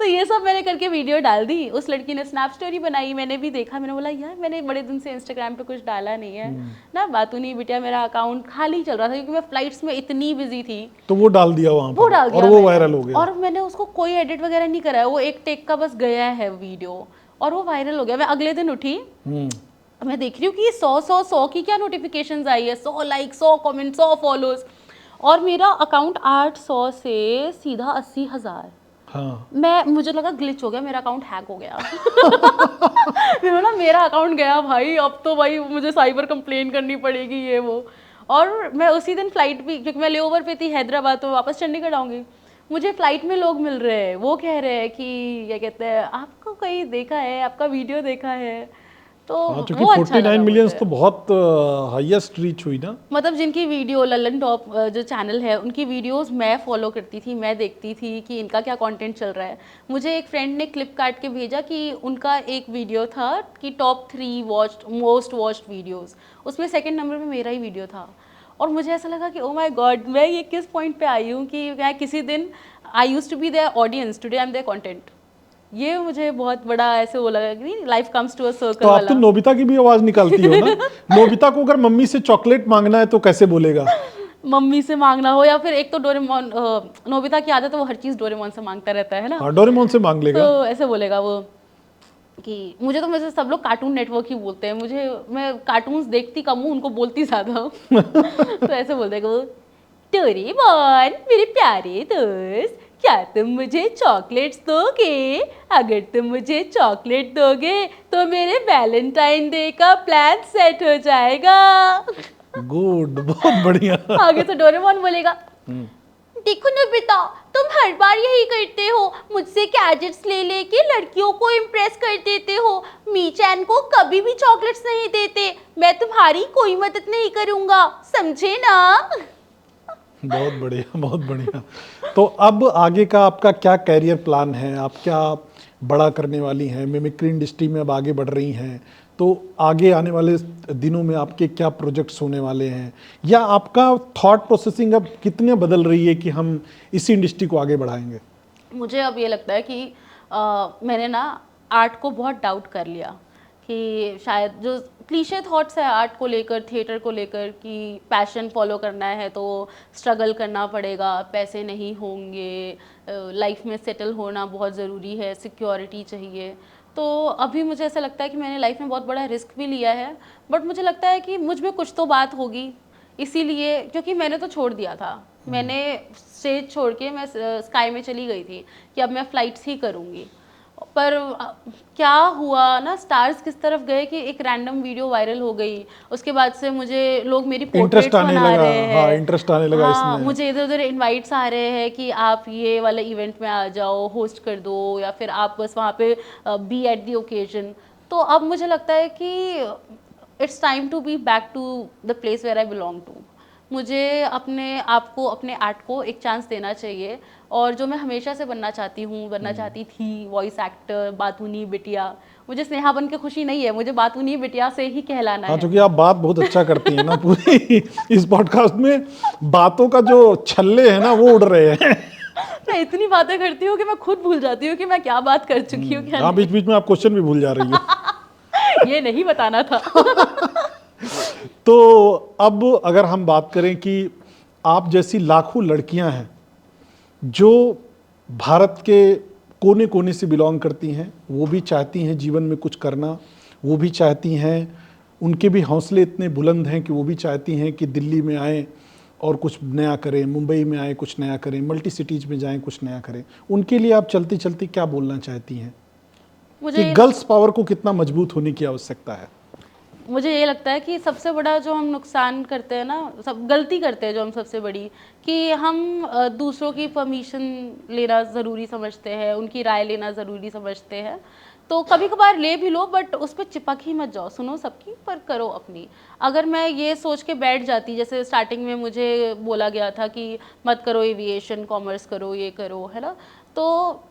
तो ये सब मैंने करके वीडियो डाल दी। उस लड़की ने स्नैप स्टोरी बनाई, मैंने भी देखा, मैंने बोला यार मैंने बड़े दिन से इंस्टाग्राम पे कुछ डाला नहीं है ना, बातू नहीं बिटिया, मेरा अकाउंट खाली चल रहा था क्योंकि मैं फ्लाइट्स में इतनी बिजी थी। तो वो डाल दिया वहाँ वो पर डाल दिया और वो मैंने। वायरल हो गया। और मैंने उसको कोई एडिट वगैरह नहीं करा है, वो एक टेक का बस गया है वीडियो और वो वायरल हो गया। मैं अगले दिन उठी, मैं देख रही हूँ कि 100 की क्या नोटिफिकेशंस आई है, 100 लाइक, 100 कमेंट, 100 फॉलोज, और मेरा अकाउंट 800 से सीधा 80,000। हाँ। मुझे लगा ग्लिच हो गया, मेरा अकाउंट हैक हो गया। मैं बोला मेरा अकाउंट गया भाई, अब तो भाई मुझे साइबर कंप्लेन करनी पड़ेगी ये वो। और मैं उसी दिन फ्लाइट भी, क्योंकि मैं लेओवर पे थी हैदराबाद, तो वापस चंडीगढ़ आऊँगी, मुझे फ्लाइट में लोग मिल रहे हैं, वो कह रहे हैं कि क्या कहते हैं, आपको कहीं देखा है, आपका वीडियो देखा है। तो हाँ, क्योंकि वो अच्छा 49 लगा मिलियंस मुझे। तो बहुत हाईएस्ट रीच हुई ना। मतलब जिनकी वीडियो ललन टॉप जो चैनल है, उनकी वीडियोस मैं फॉलो करती थी, मैं देखती थी कि इनका क्या कंटेंट चल रहा है। मुझे एक फ्रेंड ने क्लिप काट के भेजा कि उनका एक वीडियो था कि टॉप 3 मोस्ट वॉच्ड वीडियोस, उसमें सेकंड नंबर पे मेरा ही वीडियो था। और मुझे ऐसा लगा कि ओ माय गॉड, मैं ये किस पॉइंट पे आई हूँ कि मैं किसी दिन I used to be their audience, today I am their content. ये मुझे बहुत बड़ा ऐसे वो लगा कि life comes to a circle तो आप वाला। तो नोबिता की भी आवाज निकालती हो ना। नोबिता को अगर मम्मी से चॉकलेट मांगना है तो कैसे बोलेगा? मम्मी से मांगना हो या फिर एक तो डोरेमोन, नोबिता की आदत है वो हर चीज़ डोरेमोन से मांगता रहता है ना। हाँ, डोरेमोन से मांग लेगा। तो ऐसे बोलेगा वो कि मुझे सब लोग कार्टून नेटवर्क ही बोलते हैं, मैं कार्टून्स देखती कम हूँ, उनको बोलती ज़्यादा हूँ। तो ऐसे बोलते हैं वो, डोरेमोन मेरे प्यारे दोस्त, क्या तुम मुझे चॉकलेट्स दोगे? अगर तुम मुझे चॉकलेट दोगे तो मेरे वैलेंटाइन डे का प्लान सेट हो जाएगा। गुड, बहुत बढ़िया। आगे तो डोरेमोन बोलेगा, देखो ना बेटा, तुम हर बार यही करते हो, मुझसे गैजेट्स ले लेके लड़कियों को इम्प्रेस कर देते हो, मी चैन को कभी भी चॉकलेट्स नहीं देते, मैं तुम्हारी कोई मदद नहीं करूंगा, समझे ना? बहुत बढ़िया, बहुत बढ़िया। तो अब आगे का आपका क्या कैरियर प्लान है? आप क्या बड़ा करने वाली हैं? मिमिक्री इंडस्ट्री में अब आगे बढ़ रही हैं, तो आगे आने वाले दिनों में आपके क्या प्रोजेक्ट्स होने वाले हैं, या आपका थॉट प्रोसेसिंग अब कितने बदल रही है कि हम इसी इंडस्ट्री को आगे बढ़ाएंगे? मुझे अब ये लगता है कि मैंने ना आर्ट को बहुत डाउट कर लिया कि शायद जो क्लीशे थॉट्स है आर्ट को लेकर, थिएटर को लेकर, कि पैशन फॉलो करना है तो स्ट्रगल करना पड़ेगा, पैसे नहीं होंगे, लाइफ में सेटल होना बहुत ज़रूरी है, सिक्योरिटी चाहिए। तो अभी मुझे ऐसा लगता है कि मैंने लाइफ में बहुत बड़ा रिस्क भी लिया है, बट मुझे लगता है कि मुझ में कुछ तो बात होगी, इसीलिए, क्योंकि मैंने तो छोड़ दिया था, मैंने स्टेज छोड़ के मैं स्काई में चली गई थी कि अब मैं फ्लाइट्स ही करूँगी। पर क्या हुआ ना, स्टार्स किस तरफ गए कि एक रैंडम वीडियो वायरल हो गई, उसके बाद से मुझे लोग मेरी पोर्ट्रेट्स बना रहे हैं। हाँ, इंटरेस्ट आने लगा हाँ, इसमें। मुझे इधर उधर इनवाइट्स आ रहे हैं कि आप ये वाला इवेंट में आ जाओ, होस्ट कर दो, या फिर आप बस वहाँ पे बी एट द ओकेजन। तो अब मुझे लगता है कि it's time to be back to the place where I belong to. मुझे अपने आप को, अपने आर्ट को एक चांस देना चाहिए, और जो मैं हमेशा से बनना चाहती हूँ, बनना चाहती थी, वॉइस एक्टर, बातूनी बिटिया। मुझे स्नेहा बन के खुशी नहीं है, मुझे बातूनी बिटिया से ही कहलाना हाँ, है। क्योंकि आप बात बहुत अच्छा करती हैं ना, पूरी इस पॉडकास्ट में बातों का जो छल्ले हैं ना वो उड़ रहे हैं। मैं इतनी बातें करती हूँ कि मैं खुद भूल जाती हूँ कि मैं क्या बात कर चुकी हूँ, क्या हाँ, बीच बीच में आप क्वेश्चन भी भूल जा रही हो। नहीं। ये नहीं बताना था। तो अब अगर हम बात करें कि आप जैसी लाखों लड़कियां हैं जो भारत के कोने कोने से बिलोंग करती हैं, वो भी चाहती हैं जीवन में कुछ करना, वो भी चाहती हैं, उनके भी हौसले इतने बुलंद हैं कि वो भी चाहती हैं कि दिल्ली में आएँ और कुछ नया करें, मुंबई में आए कुछ नया करें, मल्टी सिटीज़ में जाएं कुछ नया करें। उनके लिए आप चलती चलती क्या बोलना चाहती हैं कि गर्ल्स पावर को कितना मजबूत होने की आवश्यकता है? मुझे ये लगता है कि सबसे बड़ा जो हम नुकसान करते हैं ना, सब गलती करते हैं जो हम सबसे बड़ी, कि हम दूसरों की परमिशन लेना ज़रूरी समझते हैं, उनकी राय लेना ज़रूरी समझते हैं। तो कभी कभार ले भी लो, बट उस पर चिपक ही मत जाओ, सुनो सबकी पर करो अपनी। अगर मैं ये सोच के बैठ जाती, जैसे स्टार्टिंग में मुझे बोला गया था कि मत करो एविएशन, कॉमर्स करो, ये करो, है ना, तो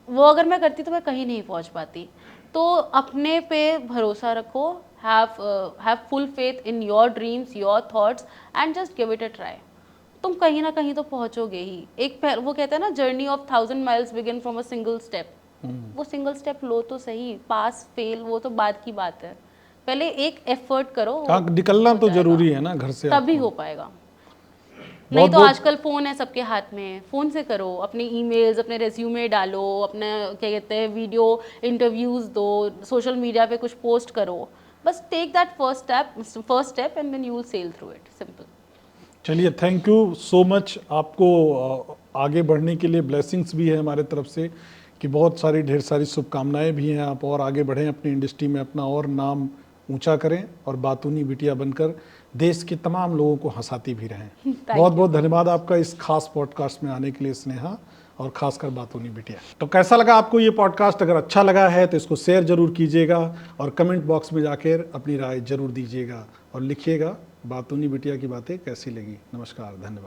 वो अगर मैं करती तो मैं कहीं नहीं पहुंच पाती। तो अपने पे भरोसा रखो, have full faith in your dreams, your thoughts, and just give it a try. तुम कहीं ना कहीं तो पहुंचोगे ही। वो कहते हैं ना, journey of 1000 miles begin from a single step. वो सिंगल स्टेप लो तो सही, पास फेल वो तो बाद की बात है, पहले एक एफर्ट करो, हाँ, निकलना हो तो जाएगा। जरूरी है ना घर से तभी आपको। हो पाएगा। नहीं तो आजकल फ़ोन है सबके हाथ में, फ़ोन से करो, अपनी ईमेल्स, अपने रेज्यूमे डालो, अपने क्या कहते हैं वीडियो इंटरव्यूज़ दो, सोशल मीडिया पे कुछ पोस्ट करो, बस take that first step and then you will sail through it, simple. चलिए, थैंक यू सो मच। आपको आगे बढ़ने के लिए ब्लेसिंग्स भी है हमारे तरफ से, कि बहुत सारी ढेर सारी शुभकामनाएं भी हैं। आप और आगे बढ़ें, अपनी इंडस्ट्री में अपना और नाम ऊंचा करें और बातूनी बिटिया बनकर देश के तमाम लोगों को हंसाती भी रहें। बहुत बहुत धन्यवाद आपका इस खास पॉडकास्ट में आने के लिए स्नेहा, और खासकर बातूनी बिटिया। तो कैसा लगा आपको ये पॉडकास्ट? अगर अच्छा लगा है तो इसको शेयर जरूर कीजिएगा और कमेंट बॉक्स में जाकर अपनी राय जरूर दीजिएगा और लिखिएगा बातूनी बिटिया की बातें कैसी लगी। नमस्कार, धन्यवाद।